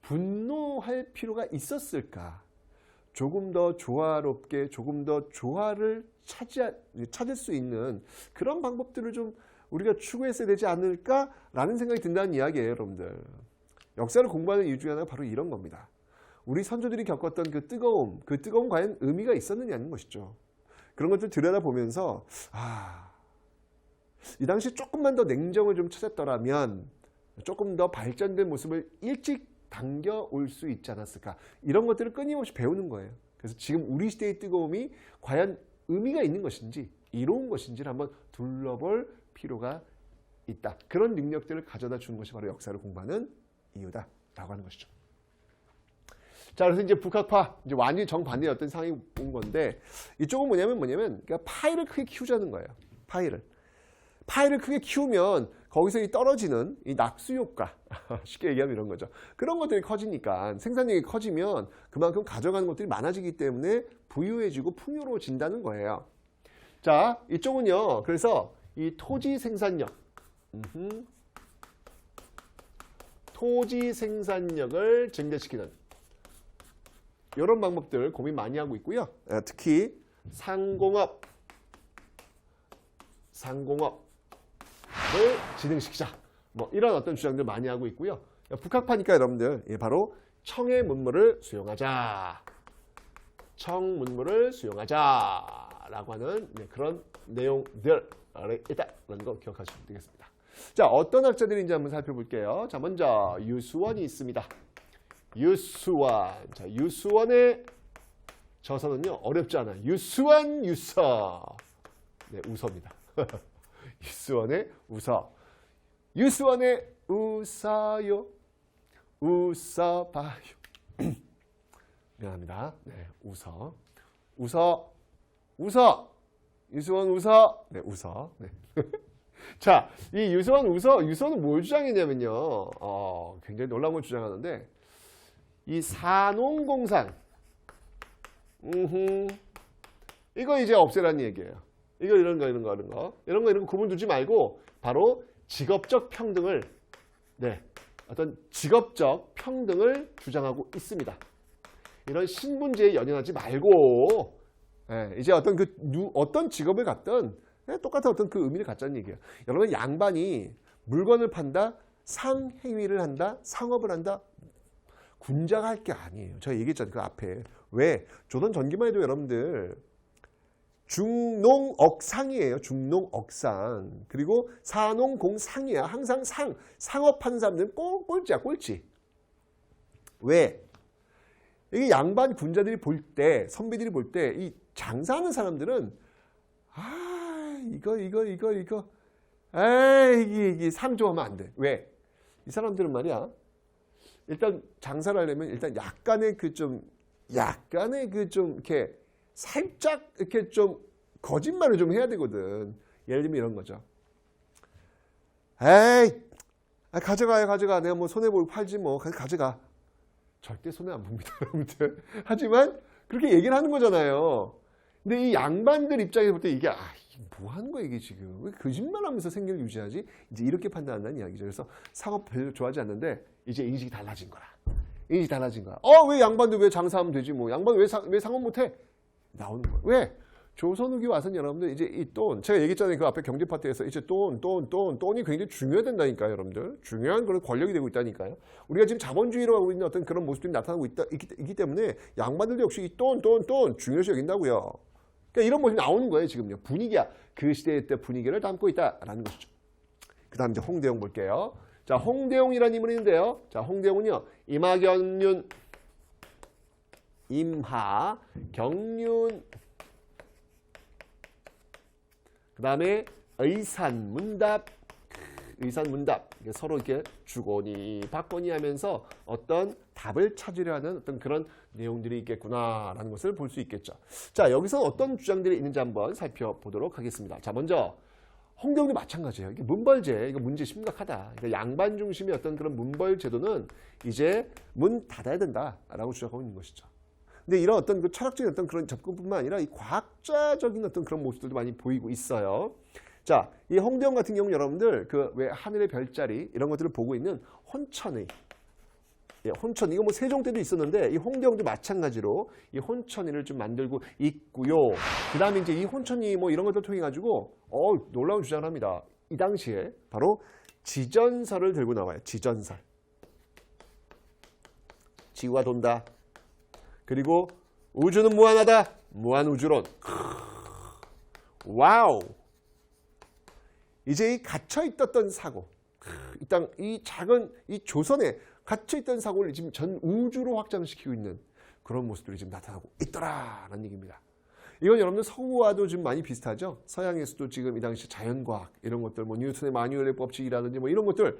분노할 필요가 있었을까? 조금 더 조화롭게, 조금 더 조화를 찾을 수 있는 그런 방법들을 좀 우리가 추구했어야 되지 않을까라는 생각이 든다는 이야기예요, 여러분들. 역사를 공부하는 이유 중에 하나가 바로 이런 겁니다. 우리 선조들이 겪었던 그 뜨거움 과연 의미가 있었느냐는 것이죠. 그런 것들 들여다보면서 이 당시 조금만 더 냉정을 좀 찾았더라면 조금 더 발전된 모습을 일찍 당겨올 수 있지 않았을까. 이런 것들을 끊임없이 배우는 거예요. 그래서 지금 우리 시대의 뜨거움이 과연 의미가 있는 것인지 이로운 것인지를 한번 둘러볼 필요가 있다. 그런 능력들을 가져다 주는 것이 바로 역사를 공부하는 이유다라고 하는 것이죠. 자, 그래서 이제 북학파, 이제 완전히 정반대의 어떤 상황이 온 건데, 이쪽은 뭐냐면, 그러니까 파이를 크게 키우자는 거예요. 파이를 크게 키우면 거기서 이 떨어지는 이 낙수 효과, 쉽게 얘기하면 이런 거죠. 그런 것들이 커지니까, 생산량이 커지면 그만큼 가져가는 것들이 많아지기 때문에 부유해지고 풍요로워진다는 거예요. 자, 이쪽은요, 그래서 이 토지 생산력, 토지 생산력을 증대시키는 이런 방법들 고민 많이 하고 있고요. 특히 상공업을 진흥시키자. 뭐 이런 어떤 주장들 많이 하고 있고요. 북학파니까 여러분들 바로 청의 문물을 수용하자. 청문물을 수용하자라고 하는 그런 내용들이 있다라는 거 기억하시면 되겠습니다. 자, 어떤 학자들인지 한번 살펴볼게요. 자, 먼저 유수원이 있습니다. 유수원. 자, 유수원의 저서는요, 어렵지 않아요. 유수원 유서. 네, 우서입니다. 유수원의 우서. 유수원의 우서요. 웃어봐요. 미안합니다. 네, 우서. 유수원 우서. 네, 우서. 네. 자, 이 유수원은 뭘 주장했냐면요. 굉장히 놀라운 걸 주장하는데, 이 산농공상, 이거 이제 없애라는 얘기예요. 이런 거 구분 두지 말고 바로 직업적 평등을, 어떤 직업적 평등을 주장하고 있습니다. 이런 신분제에 연연하지 말고, 이제 어떤 직업을 갖든 똑같은 어떤 그 의미를 갖자는 얘기예요. 여러분, 양반이 물건을 판다, 상행위를 한다, 상업을 한다, 군자가 할 게 아니에요. 제가 얘기했잖아요. 그 앞에. 왜? 조선 전기만 해도 여러분들 중농억상이에요. 중농억상. 그리고 사농공상이야. 항상 상업하는 사람들은 꼴찌야. 꼴찌. 왜? 이게 양반 군자들이 볼 때, 선비들이 볼 때 이 장사하는 사람들은 이거 이게 상 좋아하면 안 돼. 왜? 이 사람들은 말이야. 일단 장사를 하려면 일단 약간의 이렇게 살짝 이렇게 좀 거짓말을 좀 해야 되거든. 예를 들면 이런 거죠. 가져가. 내가 뭐 손해보고 팔지 뭐. 가져가. 절대 손해 안 봅니다, 여러분들. 하지만 그렇게 얘기를 하는 거잖아요. 근데 이 양반들 입장에서 볼 때 이게 뭐 하는 거야 이게 지금? 왜 거짓말하면서 생계를 유지하지? 이제 이렇게 판단한다는 이야기죠. 그래서 사업 별로 좋아하지 않는데 이제 인식이 달라진 거라. 인식이 달라진 거야. 왜 양반도 왜 장사하면 되지? 뭐 양반 왜 상업 못해? 나오는 거야. 왜? 조선 후기 와서는 여러분들 이제 이 돈, 제가 얘기했잖아요. 그 앞에 경제 파트에서 이제 돈이 굉장히 중요하다니까요, 여러분들. 중요한 그런 권력이 되고 있다니까요. 우리가 지금 자본주의로 하고 있는 어떤 그런 모습들이 나타나고 있기 때문에 양반들도 역시 이 돈 중요시 여긴다고요. 그러니까 이런 모습이 나오는 거예요, 지금요. 분위기야. 그 시대의 때 분위기를 담고 있다라는 것이죠. 그 다음 이제 홍대용 볼게요. 자, 홍대용이라는 인물이 있는데요. 자, 홍대용은요, 임하경륜, 임하경륜, 그 다음에 의산문답, 서로 이렇게 주거니 받거니 하면서 어떤 답을 찾으려 하는 어떤 그런 내용들이 있겠구나라는 것을 볼 수 있겠죠. 자, 여기서 어떤 주장들이 있는지 한번 살펴보도록 하겠습니다. 자, 먼저 홍대용도 마찬가지예요. 이게 문벌제, 이거 문제 심각하다. 그러니까 양반 중심의 어떤 그런 문벌 제도는 이제 문 닫아야 된다라고 주장하고 있는 것이죠. 근데 이런 어떤 그 철학적인 어떤 그런 접근뿐만 아니라 이 과학자적인 어떤 그런 모습들도 많이 보이고 있어요. 자, 이 홍대용 같은 경우 여러분들 그 왜 하늘의 별자리 이런 것들을 보고 있는 혼천의, 혼천, 이거 뭐 세종 때도 있었는데 이 홍대용도 마찬가지로 이 혼천이를 좀 만들고 있고요. 그 다음에 이제 이 혼천이 뭐 이런 것들 통해 가지고 놀라운 주장을 합니다. 이 당시에 바로 지전설을 들고 나와요. 지전설. 지구가 돈다. 그리고 우주는 무한하다. 무한우주론. 와우. 이제 이 갇혀있던 사고, 이 작은 이 조선에 갇혀있던 사고를 지금 전 우주로 확장시키고 있는 그런 모습들이 지금 나타나고 있더라라는 얘기입니다. 이건 여러분들 서구와도 좀 많이 비슷하죠. 서양에서도 지금 이 당시 자연과학 이런 것들, 뭐 뉴턴의 마뉴얼의 법칙이라든지 뭐 이런 것들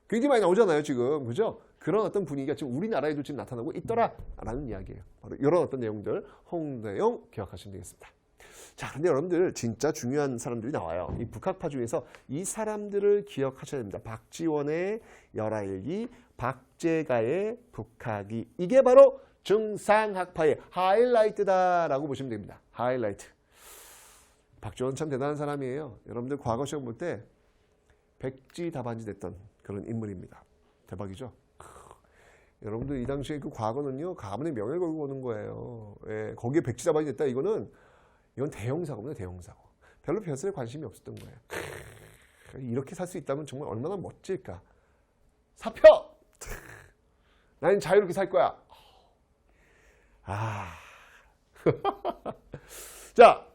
굉장히 많이 나오잖아요, 지금. 그죠? 그런 어떤 분위기가 지금 우리나라에도 지금 나타나고 있더라라는 이야기예요. 바로 이런 어떤 내용들 홍대용 기억하시면 되겠습니다. 자, 근데 여러분들 진짜 중요한 사람들이 나와요. 이 북학파 중에서 이 사람들을 기억하셔야 됩니다. 박지원의 열하일기, 박제가의 북학이. 이게 바로 중상학파의 하이라이트다라고 보시면 됩니다. 하이라이트. 박지원 참 대단한 사람이에요. 여러분들 과거 시험 볼 때 백지답안지 됐던 그런 인물입니다. 대박이죠? 여러분들 이 당시에 그 과거는요, 가문의 명예를 걸고 오는 거예요. 예, 거기에 백지답안이 됐다. 이건 대형사고입니다. 대형사고. 별로 별설에 관심이 없었던 거예요. 이렇게 살 수 있다면 정말 얼마나 멋질까. 사표! 나는 자유롭게 살 거야. 자,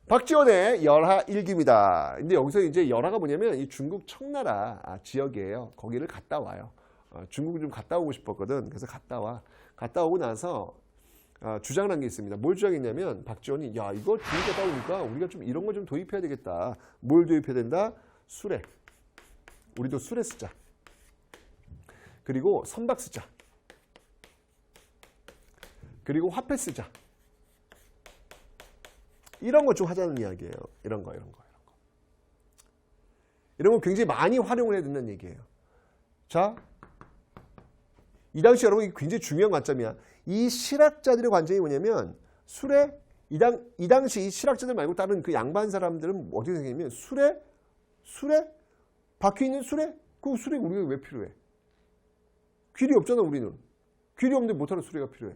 박지원의 열하일기입니다. 근데 여기서 이제 열하가 뭐냐면 이 중국 청나라 지역이에요. 거기를 갔다 와요. 중국을 좀 갔다 오고 싶었거든. 그래서 갔다 와. 갔다 오고 나서 주장을 한 게 있습니다. 뭘 주장했냐면 박지원이 야, 이거 중국 갔다 오니까 우리가 좀 이런 걸 좀 도입해야 되겠다. 뭘 도입해야 된다? 수레. 우리도 수레 쓰자. 그리고 선박 쓰자. 그리고 화폐 쓰자. 이런 거 좀 하자는 이야기예요. 이런 거. 이런 거 굉장히 많이 활용을 해야 된다는 얘기예요. 자, 이 당시 여러분 굉장히 중요한 관점이야. 이 실학자들의 관점이 뭐냐면 수레, 이 당시 이 실학자들 말고 다른 그 양반 사람들은 어떻게 생각하냐면 수레? 박혀있는 수레? 그 수레가 우리가 왜 필요해? 길이 없잖아, 우리는. 길이 없는데 못하는 수레가 필요해.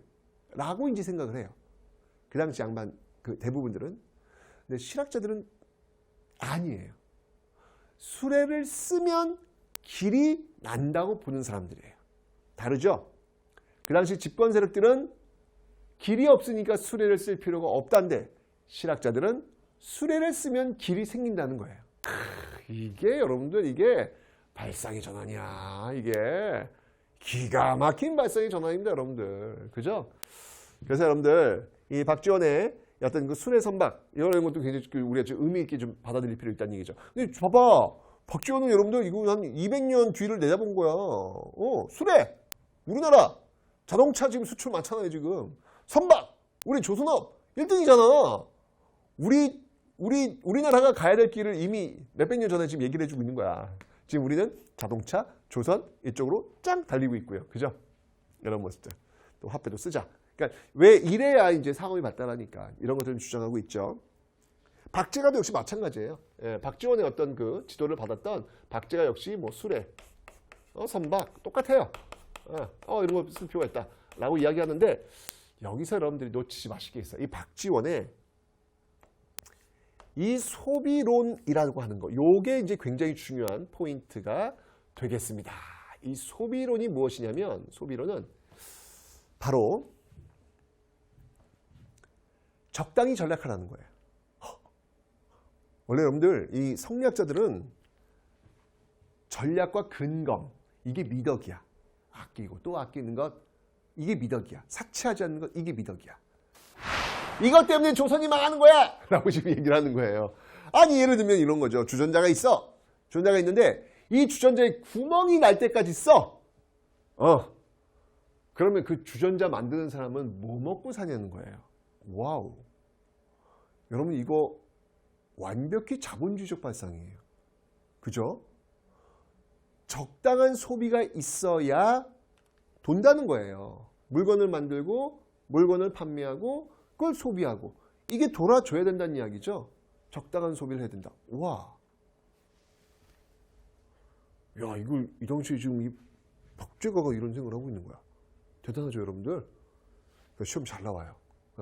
라고 이제 생각을 해요. 그 당시 양반 그 대부분들은. 근데 실학자들은 아니에요. 수레를 쓰면 길이 난다고 보는 사람들이에요. 다르죠? 그 당시 집권 세력들은 길이 없으니까 수레를 쓸 필요가 없다는데 실학자들은 수레를 쓰면 길이 생긴다는 거예요. 이게 여러분들 이게 발상의 전환이야. 이게 기가 막힌 발상의 전환입니다, 여러분들. 그죠? 그래서 여러분들 이 박지원의 어떤 그 수레 선박 이런 것도 굉장히 우리가 좀 의미 있게 좀 받아들일 필요 있다는 얘기죠. 근데 봐봐, 박지원은 여러분들 이거 한 200년 뒤를 내다본 거야. 수레, 우리나라 자동차 지금 수출 많잖아요, 지금. 선박, 우리 조선업 1등이잖아. 우리나라가 가야 될 길을 이미 몇백 년 전에 지금 얘기를 해주고 있는 거야. 지금 우리는 자동차, 조선 이쪽으로 짱 달리고 있고요. 그죠? 이런 모습들. 또 화폐도 쓰자. 그러니까 왜 이래야 이제 상업이 발달하니까 이런 것들을 주장하고 있죠. 박제가도 역시 마찬가지예요. 예, 박지원의 어떤 그 지도를 받았던 박제가 역시 뭐 수레, 선박 똑같아요. 이런 거 쓸 필요가 있다. 라고 이야기하는데 여기서 여러분들이 놓치지 마실 게 있어요. 이 박지원의 이 소비론이라고 하는 거, 요게 이제 굉장히 중요한 포인트가 되겠습니다. 이 소비론이 무엇이냐면, 소비론은 바로 적당히 전략하라는 거예요. 원래 여러분들 이 성리학자들은 전략과 근검, 이게 미덕이야. 아끼고 또 아끼는 것, 이게 미덕이야. 삭취하지 않는 것, 이게 미덕이야. 이것 때문에 조선이 망하는 거야! 라고 지금 얘기를 하는 거예요. 아니 예를 들면 이런 거죠. 주전자가 있어. 주전자가 있는데 이 주전자에 구멍이 날 때까지 써. 그러면 그 주전자 만드는 사람은 뭐 먹고 사냐는 거예요. 와우. 여러분 이거 완벽히 자본주의적 발상이에요. 그죠? 적당한 소비가 있어야 돈다는 거예요. 물건을 만들고 물건을 판매하고 그걸 소비하고 이게 돌아줘야 된다는 이야기죠. 적당한 소비를 해야 된다. 와. 야, 이걸 이 당시에 지금 이 박제가가 이런 생각을 하고 있는 거야. 대단하죠, 여러분들. 시험 잘 나와요.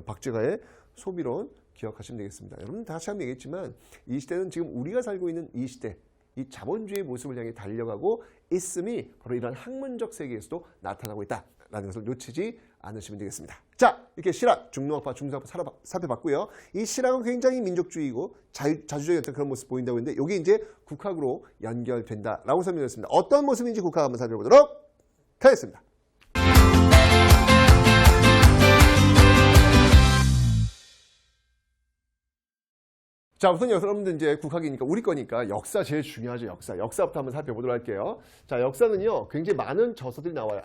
박제가의 소비론 기억하시면 되겠습니다. 여러분 다시 한번 얘기했지만 이 시대는 지금 우리가 살고 있는 이 시대, 이 자본주의 모습을 향해 달려가고 있음이 바로 이런 학문적 세계에서도 나타나고 있다라는 것을 놓치지 않으시면 되겠습니다. 자, 이렇게 실학, 중농학파, 중상학파 살펴봤고요. 이 실학은 굉장히 민족주의고 자주적인 어떤 그런 모습 보인다고 했는데 이게 이제 국학으로 연결된다라고 설명드렸습니다. 어떤 모습인지 국학 한번 살펴보도록 하겠습니다. 자, 우선 여러분들 이제 국학이니까 우리 거니까 역사 제일 중요하죠. 역사부터 한번 살펴보도록 할게요. 자, 역사는요 굉장히 많은 저서들이 나와요.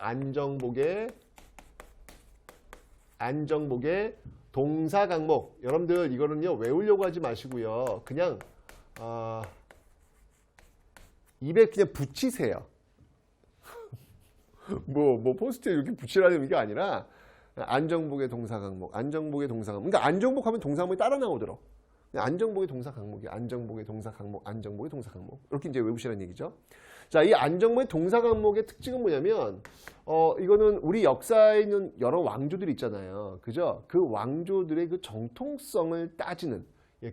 안정복의 동사 강목. 여러분들 이거는요 외우려고 하지 마시고요. 그냥 입에 그냥 붙이세요. 뭐 포스트에 이렇게 붙이라는 의미가 아니라 안정복의 동사 강목. 그러니까 안정복 하면 동사 강목이 따라 나오도록. 안정복의 동사 강목이 안정복의 동사 강목, 안정복의 동사 강목. 이렇게 이제 외우시라는 얘기죠. 자, 이 안정복의 동사 강목의 특징은 뭐냐면, 이거는 우리 역사에 있는 여러 왕조들이 있잖아요. 그죠? 그 왕조들의 그 정통성을 따지는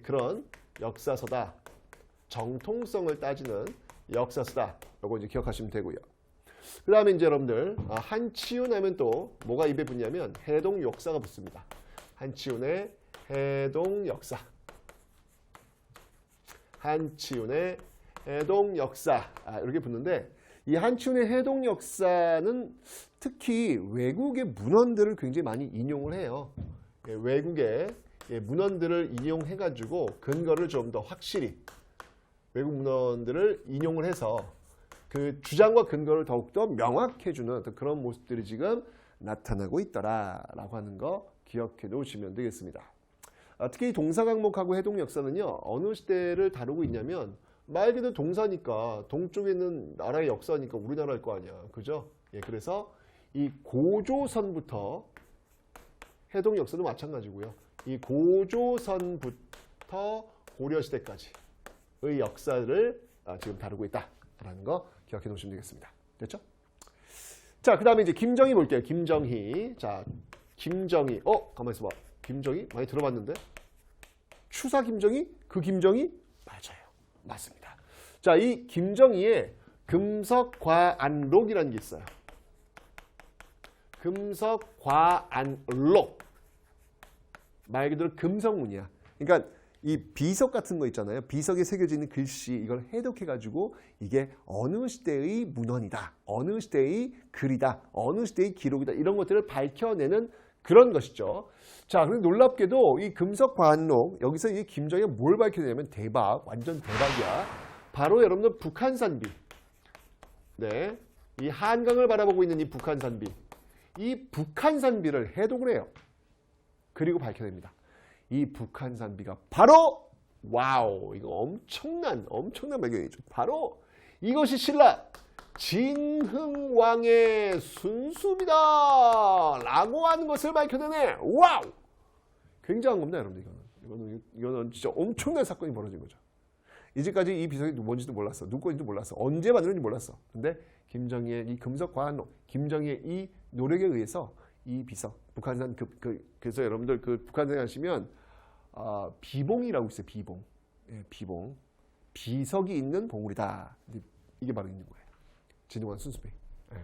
그런 역사서다. 정통성을 따지는 역사서다. 이거 이제 기억하시면 되고요. 그 다음에 이제 여러분들, 한치훈 하면 또 뭐가 입에 붙냐면 해동 역사가 붙습니다. 한치훈의 해동 역사. 한치훈의 해동 역사 이렇게 붙는데 이 한치훈의 해동 역사는 특히 외국의 문헌들을 굉장히 많이 인용을 해요. 외국의 문헌들을 인용해 가지고 근거를 좀 더 확실히 외국 문헌들을 인용을 해서 그 주장과 근거를 더욱더 명확해 주는 그런 모습들이 지금 나타나고 있더라라고 하는 거 기억해 놓으시면 되겠습니다. 특히 이 동사 강목하고 해동 역사는요 어느 시대를 다루고 있냐면 말 그대로 동사니까 동쪽에 있는 나라의 역사니까 우리나라일 거 아니야, 그죠? 그래서 이 고조선부터 해동 역사도 마찬가지고요. 이 고조선부터 고려시대까지의 역사를 지금 다루고 있다라는 거 기억해 놓으시면 되겠습니다. 됐죠? 자, 그 다음에 이제 김정희 볼게요. 김정희. 자, 김정희. 가만히 있어봐. 김정희? 많이 들어봤는데? 추사 김정희? 그 김정희? 맞아요. 맞습니다. 자, 이 김정희의 금석과안록이라는 게 있어요. 금석과안록. 말 그대로 금성문이야. 그러니까 이 비석 같은 거 있잖아요. 비석에 새겨져 있는 글씨 이걸 해독해가지고 이게 어느 시대의 문헌이다. 어느 시대의 글이다. 어느 시대의 기록이다. 이런 것들을 밝혀내는 그런 것이죠. 자, 그런데 놀랍게도 이 금석과안록 여기서 이 김정희가 뭘 밝혀내냐면 대박, 완전 대박이야. 바로 여러분들 북한산비. 네, 이 한강을 바라보고 있는 이 북한산비. 이 북한산비를 해독을 해요. 그리고 밝혀냅니다. 이 북한산비가 바로 와우, 이거 엄청난 발견이죠. 바로 이것이 신라 진흥왕의 순수입니다 라고 하는 것을 밝혀내네. 와우! 굉장한 겁니다, 여러분들. 이거 이거는 진짜 엄청난 사건이 벌어진 거죠. 이제까지 이 비석이 뭔지도 몰랐어. 누구 건지도 몰랐어. 언제 만들었는지 몰랐어. 근데 김정희의 이 금속 과학로, 김정희의 이 노력에 의해서 이 비석, 북한산 그래서 여러분들 그 북한산 가시면 비봉이라고 있어요. 비봉. 예, 비봉. 비석이 있는 봉우리다. 이게 바로 있는 거예요. 진흥왕 순수배. 예,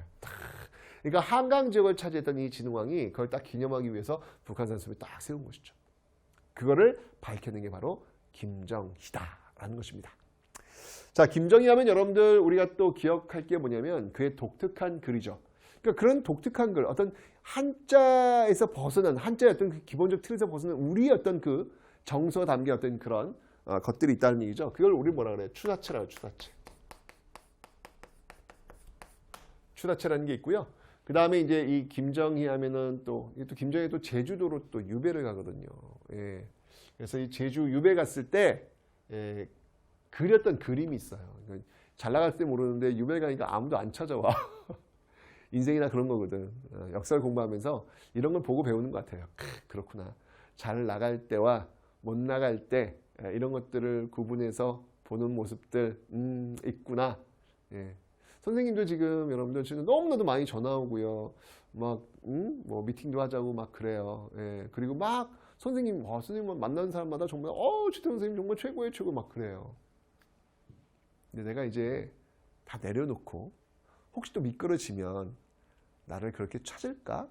그러니까 한강 지역을 차지했던 이 진흥왕이 그걸 딱 기념하기 위해서 북한산 숲에 딱 세운 것이죠. 그거를 밝혀낸 게 바로 김정희다라는 것입니다. 자, 김정희 하면 여러분들 우리가 또 기억할 게 뭐냐면 그의 독특한 글이죠. 그러니까 그런 독특한 글, 어떤 한자에서 벗어난, 한자의 어떤 그 기본적 틀에서 벗어난 우리의 어떤 그 정서가 담긴 어떤 그런 것들이 있다는 얘기죠. 그걸 우리 뭐라 그래요? 추사체라고, 추사체. 추사체라는 게 있고요. 그 다음에 이제 이 김정희 하면은 또 김정희 또 제주도로 또 유배를 가거든요. 예. 그래서 이 제주 유배 갔을 때 그렸던 그림이 있어요. 잘 나갈 때 모르는데 유배 가니까 아무도 안 찾아와. 인생이나 그런 거거든. 역사를 공부하면서 이런 걸 보고 배우는 것 같아요. 그렇구나. 잘 나갈 때와 못 나갈 때 이런 것들을 구분해서 보는 모습들 있구나. 예. 선생님도 지금 여러분들 지금 너무나도 많이 전화 오고요. 막 뭐 미팅도 하자고 막 그래요. 예. 그리고 막 선생님 만나는 사람마다 정말 최태원 선생님 정말 최고의 최고 막 그래요. 근데 내가 이제 다 내려놓고 혹시 또 미끄러지면 나를 그렇게 찾을까?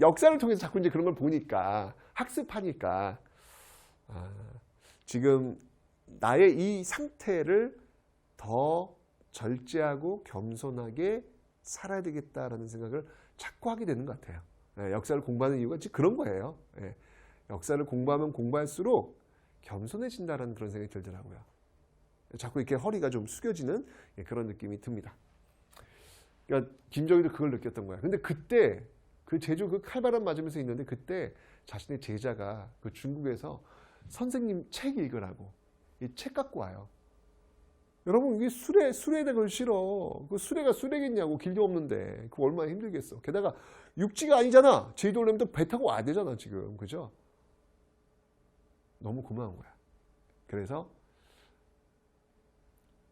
역사를 통해서 자꾸 이제 그런 걸 보니까 학습하니까 지금 나의 이 상태를 더 절제하고 겸손하게 살아야 되겠다라는 생각을 자꾸 하게 되는 것 같아요. 역사를 공부하는 이유가 지금 그런 거예요. 역사를 공부하면 공부할수록 겸손해진다는 그런 생각이 들더라고요. 자꾸 이렇게 허리가 좀 숙여지는 그런 느낌이 듭니다. 그러니까 김정희도 그걸 느꼈던 거야. 근데 그때 그 제주 그 칼바람 맞으면서 있는데 그때 자신의 제자가 그 중국에서 선생님 책 읽으라고 이 책 갖고 와요. 여러분 이게 수레에 걸 실어. 그 수레가 수레겠냐고 길도 없는데 그 얼마나 힘들겠어. 게다가 육지가 아니잖아. 제주도 오려면 또 배 타고 와야 되잖아 지금. 그죠? 너무 고마운 거야. 그래서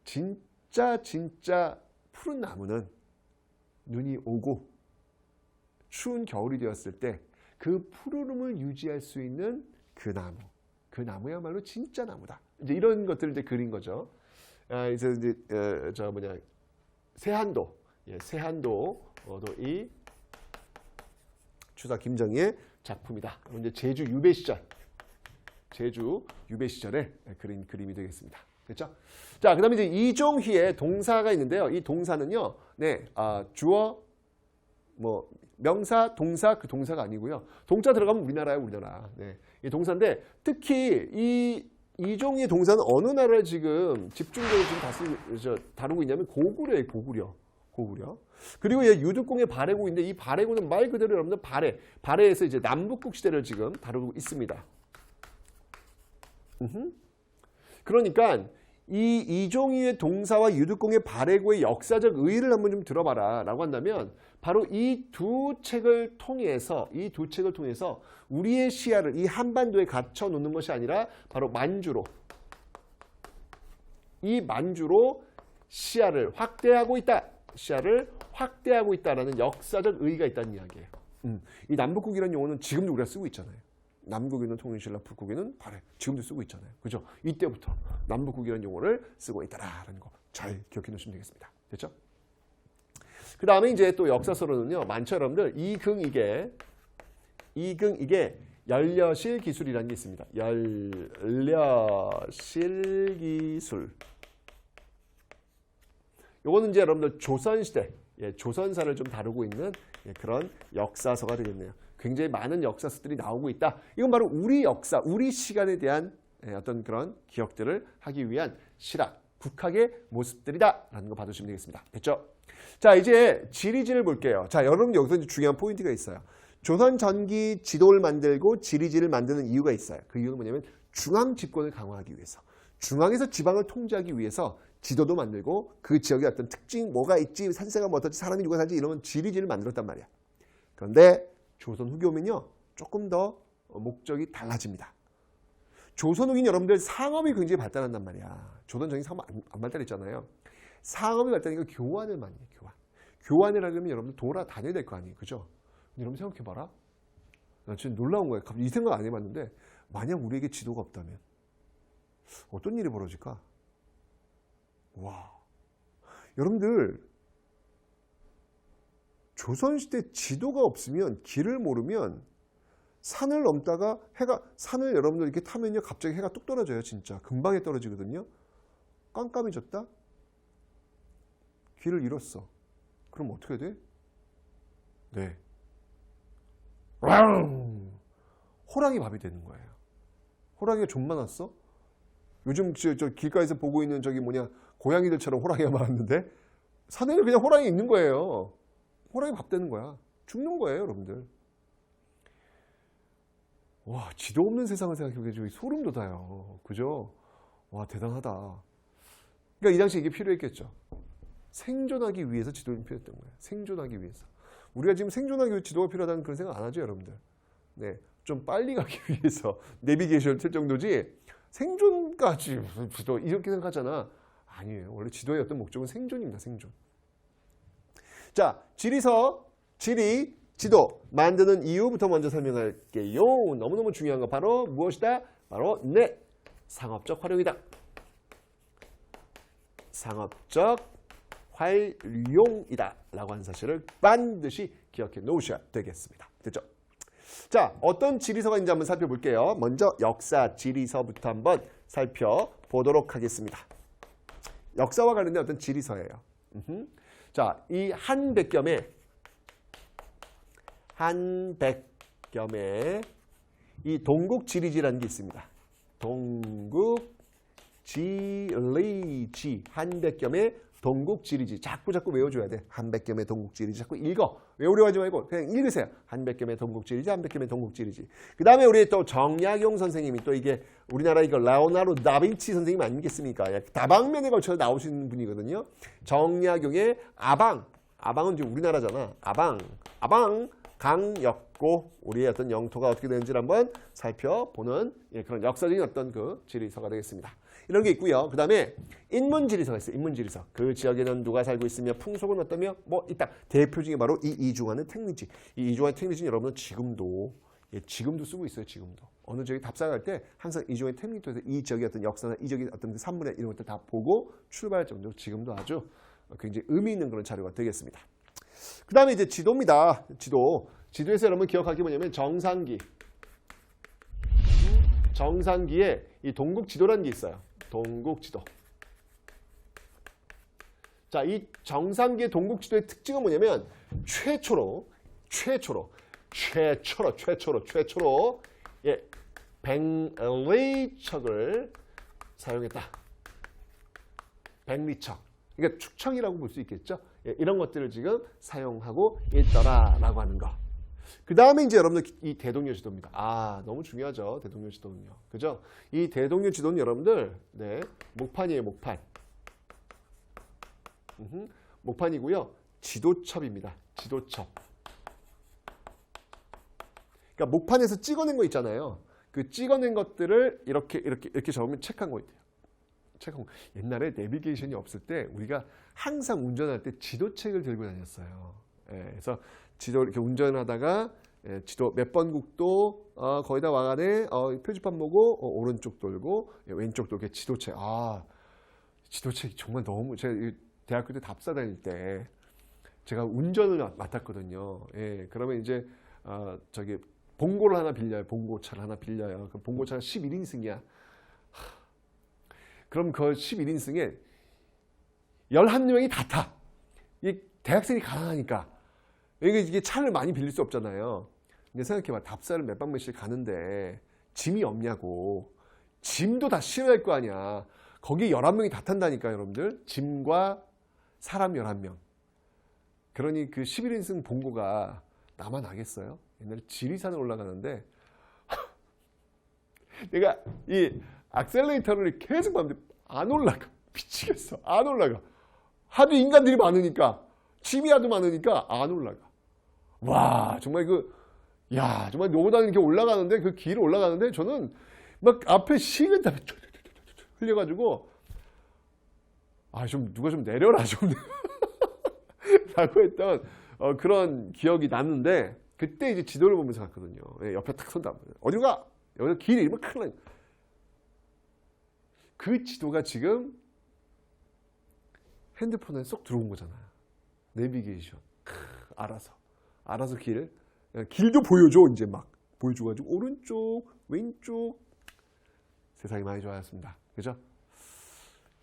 진짜 푸른 나무는 눈이 오고 추운 겨울이 되었을 때 그 푸르름을 유지할 수 있는 그 나무. 그 나무야말로 진짜 나무다. 이제 이런 것들을 이제 그린 거죠. 이제 세한도. 세한도도 이 추사 김정희의 작품이다. 이제 제주 유배 시절에 그린 그림이 되겠습니다. 그렇죠? 자, 그다음에 이제 이종휘의 동사가 있는데요. 이 동사는요, 주어, 명사, 동사 그 동사가 아니고요. 동자 들어가면 우리나라예요, 우리나라. 이 동사인데 특히 이 이종휘의 동사는 어느 나라를 지금 집중적으로 지금 다루고 있냐면 고구려예요, 고구려. 그리고 얘 유득공의 발해고인데 이 발해고는 말 그대로 여러분들 발해에서 이제 남북국 시대를 지금 다루고 있습니다. 그러니까 이 이종휘의 동사와 유득공의 발해고의 역사적 의의를 한번 좀 들어봐라 라고 한다면 바로 이 두 책을 통해서 우리의 시야를 이 한반도에 갖춰 놓는 것이 아니라 바로 만주로 시야를 확대하고 있다라는 역사적 의의가 있다는 이야기예요. 이 남북국이라는 용어는 지금도 우리가 쓰고 있잖아요. 남국에는 통일신라, 북국에는 발해. 지금도 쓰고 있잖아요. 그죠? 이때부터 남북국이라는 용어를 쓰고 있다라는 거 잘 기억해 놓으시면 되겠습니다. 됐죠? 그 다음에 이제 또 역사서로는요, 많죠, 여러분들. 이긍이게 연려실 기술이라는 게 있습니다. 연려실 기술. 요거는 이제 여러분들 조선시대, 조선사를 좀 다루고 있는 그런 역사서가 되겠네요. 굉장히 많은 역사서들이 나오고 있다. 이건 바로 우리 역사, 우리 시간에 대한 어떤 그런 기억들을 하기 위한 실학, 국학의 모습들이다라는 거 봐주시면 되겠습니다. 됐죠? 자, 이제 지리지를 볼게요. 자, 여러분 여기서 이제 중요한 포인트가 있어요. 조선 전기 지도를 만들고 지리지를 만드는 이유가 있어요. 그 이유는 뭐냐면 중앙 집권을 강화하기 위해서, 중앙에서 지방을 통제하기 위해서 지도도 만들고 그 지역에 어떤 특징 뭐가 있지, 산세가 뭐 어떻지, 사람이 누가 살지 이런 지리지를 만들었단 말이야. 그런데 조선 후기 오면요, 조금 더 목적이 달라집니다. 조선 후기는 여러분들 상업이 굉장히 발달한단 말이야. 조선 전이 상업 안 발달했잖아요. 상업이 발달하니까 교환을 많이 해. 교환을 하려면 여러분들 돌아다녀야 될 거 아니에요. 그죠? 여러분 생각해봐라. 나 지금 놀라운 거예요. 갑자기 이 생각 안 해봤는데 만약 우리에게 지도가 없다면 어떤 일이 벌어질까? 와, 여러분들 조선시대 지도가 없으면 길을 모르면 산을 넘다가 산을 여러분들 이렇게 타면요 갑자기 해가 뚝 떨어져요. 진짜 금방에 떨어지거든요. 깜깜해졌다? 길을 잃었어. 그럼 어떻게 돼? 네. 호랑이 밥이 되는 거예요. 호랑이가 좀 많았어? 요즘 저 길가에서 보고 있는 저기 고양이들처럼 호랑이가 많았는데 산에는 그냥 호랑이 있는 거예요. 호랑이 밥 되는 거야. 죽는 거예요, 여러분들. 와, 지도 없는 세상을 생각해보니까 소름 돋아요. 그죠? 와, 대단하다. 그러니까 이 당시에 이게 필요했겠죠. 생존하기 위해서 지도가 필요했던 거예요. 생존하기 위해서. 우리가 지금 생존하기 위해 지도가 필요하다는 그런 생각 안 하죠, 여러분들. 네, 좀 빨리 가기 위해서 내비게이션을 틀 정도지 생존까지 무슨 지도 이렇게 생각하잖아. 아니에요. 원래 지도의 어떤 목적은 생존입니다. 생존. 자, 지도 만드는 이유부터 먼저 설명할게요. 너무너무 중요한 거 바로 무엇이다? 바로 상업적 활용이다. 상업적 활용이다 라고 하는 사실을 반드시 기억해 놓으셔야 되겠습니다. 됐죠? 자, 어떤 지리서가 있는지 한번 살펴볼게요. 먼저 역사 지리서부터 한번 살펴보도록 하겠습니다. 역사와 관련된 어떤 지리서예요. 자, 이 한백겸에 이 동국지리지라는 게 있습니다. 동국지리지. 한백겸의 동국지리지. 자꾸 외워줘야 돼. 한백겸의 동국지리지. 자꾸 읽어. 외우려 하지 말고 그냥 읽으세요. 한백겸의 동국지리지, 한백겸의 동국지리지. 그 다음에 우리 또 정약용 선생님이 또 이게 우리나라 이거 레오나르도 다빈치 선생님 아니겠습니까? 다방면에 걸쳐 나오시는 분이거든요. 정약용의 아방. 아방은 이제 우리나라잖아. 아방 강역고 우리의 어떤 영토가 어떻게 되는지를 한번 살펴보는 그런 역사적인 어떤 그 지리서가 되겠습니다. 이런 게 있고요. 그 다음에 인문지리서가 있어요. 인문지리서. 그 지역에는 누가 살고 있으며 풍속은 어떠며 있다. 대표 중에 바로 이 이중환의 택리지. 이 이중환의 택리지는 여러분은 지금도 쓰고 있어요. 지금도. 어느 지역에 답사할 때 항상 이중환의 택리지에서 이 지역의 어떤 역사나 이 지역의 어떤 산문이나 이런 것들 다 보고 출발할 정도로 지금도 아주 굉장히 의미 있는 그런 자료가 되겠습니다. 그 다음에 이제 지도입니다. 지도에서 여러분 기억할 게 뭐냐면 정상기에 이 동국지도라는 게 있어요. 동국지도. 자, 이 정상기의 동국지도의 특징은 뭐냐면 최초로 백리척을 사용했다. 백리척. 그러니까 축척이라고 볼 수 있겠죠. 이런 것들을 지금 사용하고 있더라라고 하는 거. 그 다음에 이제 여러분들 이 대동여 지도입니다. 아, 너무 중요하죠. 대동여 지도는요. 그죠? 이 대동여 지도는 여러분들, 목판이에요, 목판. 목판이고요. 지도첩입니다. 지도첩. 그러니까 목판에서 찍어낸 거 있잖아요. 그 찍어낸 것들을 이렇게 적으면 책한 거 있대요. 옛날에 내비게이션이 없을 때 우리가 항상 운전할 때 지도책을 들고 다녔어요. 그래서 지도 이렇게 운전하다가 지도 몇 번 국도 거기다 와가네 표지판 보고 오른쪽 돌고 왼쪽 돌게 지도책. 지도책이 정말 너무 제가 대학교 때 답사 다닐 때 제가 운전을 맡았거든요. 그러면 이제 저기 봉고를 하나 빌려요. 봉고차를 하나 빌려요. 그 봉고차가 11인승이야. 그럼 그 11인승에 11명이 다 타. 이 대학생이 가난하니까. 이게 차를 많이 빌릴 수 없잖아요. 근데 생각해봐. 답사를 몇 박 며칠 가는데 짐이 없냐고. 짐도 다 실어야 할 거 아니야. 거기 11명이 다 탄다니까, 여러분들. 짐과 사람 11명. 그러니 그 11인승 봉고가 나만 나겠어요? 옛날에 지리산을 올라가는데 내가 이 악셀레이터를 계속 봤는데 안 올라가. 미치겠어. 안 올라가. 하도 인간들이 많으니까, 짐이 하도 많으니까 안 올라가. 와, 정말 야, 정말 노고단 이렇게 올라가는데, 그 길 올라가는데, 저는 막 앞에 식은땀이 흘려가지고, 누가 좀 내려라, 좀. 라고 했던 그런 기억이 났는데, 그때 이제 지도를 보면서 갔거든요. 예, 옆에 탁 선다. 어디로 가? 여기서 길이 이러면 큰일 나. 그 지도가 지금 핸드폰에 쏙 들어온 거잖아요. 내비게이션. 알아서 길도 보여줘. 이제 막 보여줘가지고 오른쪽, 왼쪽. 세상이 많이 좋아졌습니다. 그죠?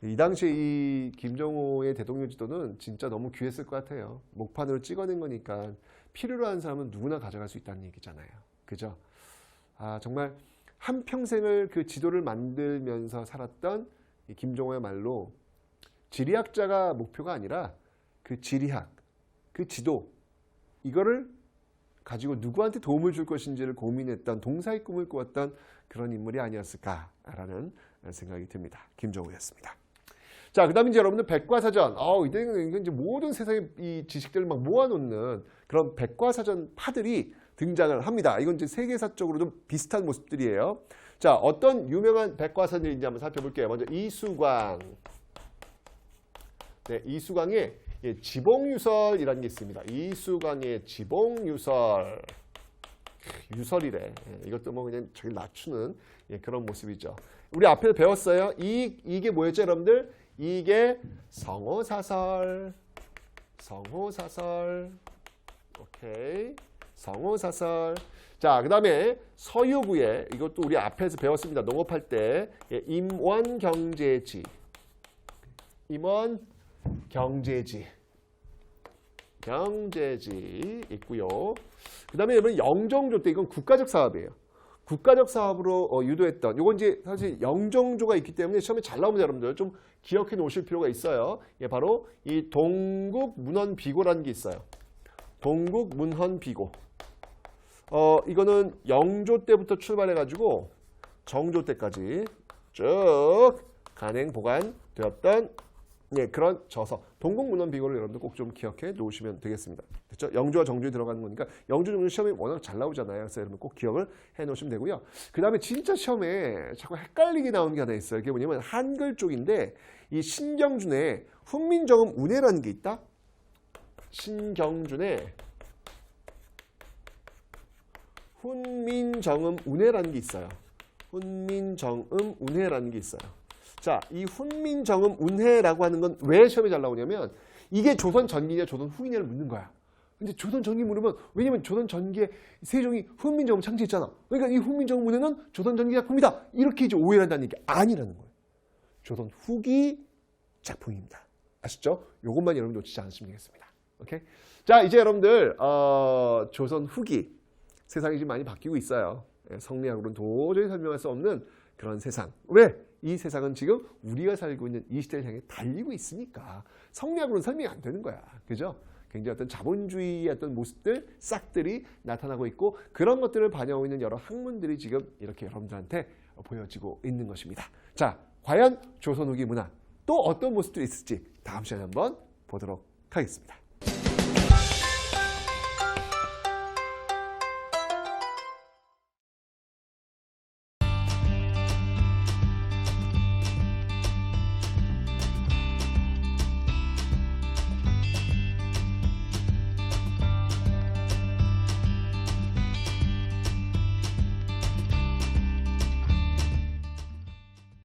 이 당시에 이 김정호의 대통령 지도는 진짜 너무 귀했을 것 같아요. 목판으로 찍어낸 거니까 필요로 하는 사람은 누구나 가져갈 수 있다는 얘기잖아요. 그죠? 정말 한평생을 그 지도를 만들면서 살았던 이 김정호야말로 지리학자가 목표가 아니라 그 지리학, 그 지도, 이거를 가지고 누구한테 도움을 줄 것인지를 고민했던, 동사의 꿈을 꾸었던 그런 인물이 아니었을까라는 생각이 듭니다. 김정호였습니다. 자, 그 다음에 이제 여러분들 백과사전. 이건 이제 모든 세상의 이 지식들을 막 모아놓는 그런 백과사전 파들이 등장을 합니다. 이건 이제 세계사적으로 좀 비슷한 모습들이에요. 자, 어떤 유명한 백과사전인지 한번 살펴볼게요. 먼저 이수광. 네, 이수광의 지봉유설이라는 게 있습니다. 이수광의 지봉유설. 유설이래. 이것도 뭐 그냥 저기 낮추는 그런 모습이죠. 우리 앞에 배웠어요. 이게 뭐였죠, 여러분들? 이게 성호사설. 오케이. 성호사설. 자, 그 다음에 서유구의, 이것도 우리 앞에서 배웠습니다. 농업할 때. 임원경제지. 임원경제지 있고요. 그 다음에 여러분 영종조 때 이건 국가적 사업이에요. 국가적 사업으로 유도했던, 요건 이제 사실 영종조가 있기 때문에 시험에 잘 나오는 여러분들 좀 기억해 놓으실 필요가 있어요. 바로 이 동국문헌비고라는 게 있어요. 동국문헌비고. 이거는 영조 때부터 출발해가지고 정조 때까지 쭉 간행 보관되었던 그런 저서, 동국문헌비고를 여러분들 꼭 좀 기억해 놓으시면 되겠습니다. 됐죠? 영조와 정조에 들어가는 거니까 영조, 정조 시험에 워낙 잘 나오잖아요. 그래서 여러분 꼭 기억을 해 놓으시면 되고요. 그 다음에 진짜 시험에 자꾸 헷갈리게 나오는 게 하나 있어요. 그게 뭐냐면 한글 쪽인데, 이 신경준의 훈민정음 운해라는 게 있다. 신경준의 훈민정음 운해라는 게 있어요. 훈민정음 운해라는 게 있어요. 자, 이 훈민정음 운해라고 하는 건 왜 시험에 잘 나오냐면, 이게 조선 전기냐 조선 후기냐를 묻는 거야. 근데 조선 전기 물으면, 왜냐면 조선 전기에 세종이 훈민정음 창제했잖아. 그러니까 이 훈민정음 운해는 조선 전기 작품이다. 이렇게 이제 오해를 한다는 게 아니라는 거예요. 조선 후기 작품입니다. 아시죠? 요것만 여러분 놓치지 않으시면 되겠습니다. 오케이? 자, 이제 여러분들 조선 후기, 세상이 지금 많이 바뀌고 있어요. 성리학으로는 도저히 설명할 수 없는 그런 세상. 왜? 이 세상은 지금 우리가 살고 있는 이 시대를 향해 달리고 있으니까 성리학으로는 설명이 안 되는 거야. 그죠? 굉장히 어떤 자본주의의 어떤 모습들, 싹들이 나타나고 있고, 그런 것들을 반영하고 있는 여러 학문들이 지금 이렇게 여러분들한테 보여지고 있는 것입니다. 자, 과연 조선 후기 문화 또 어떤 모습들이 있을지 다음 시간에 한번 보도록 하겠습니다.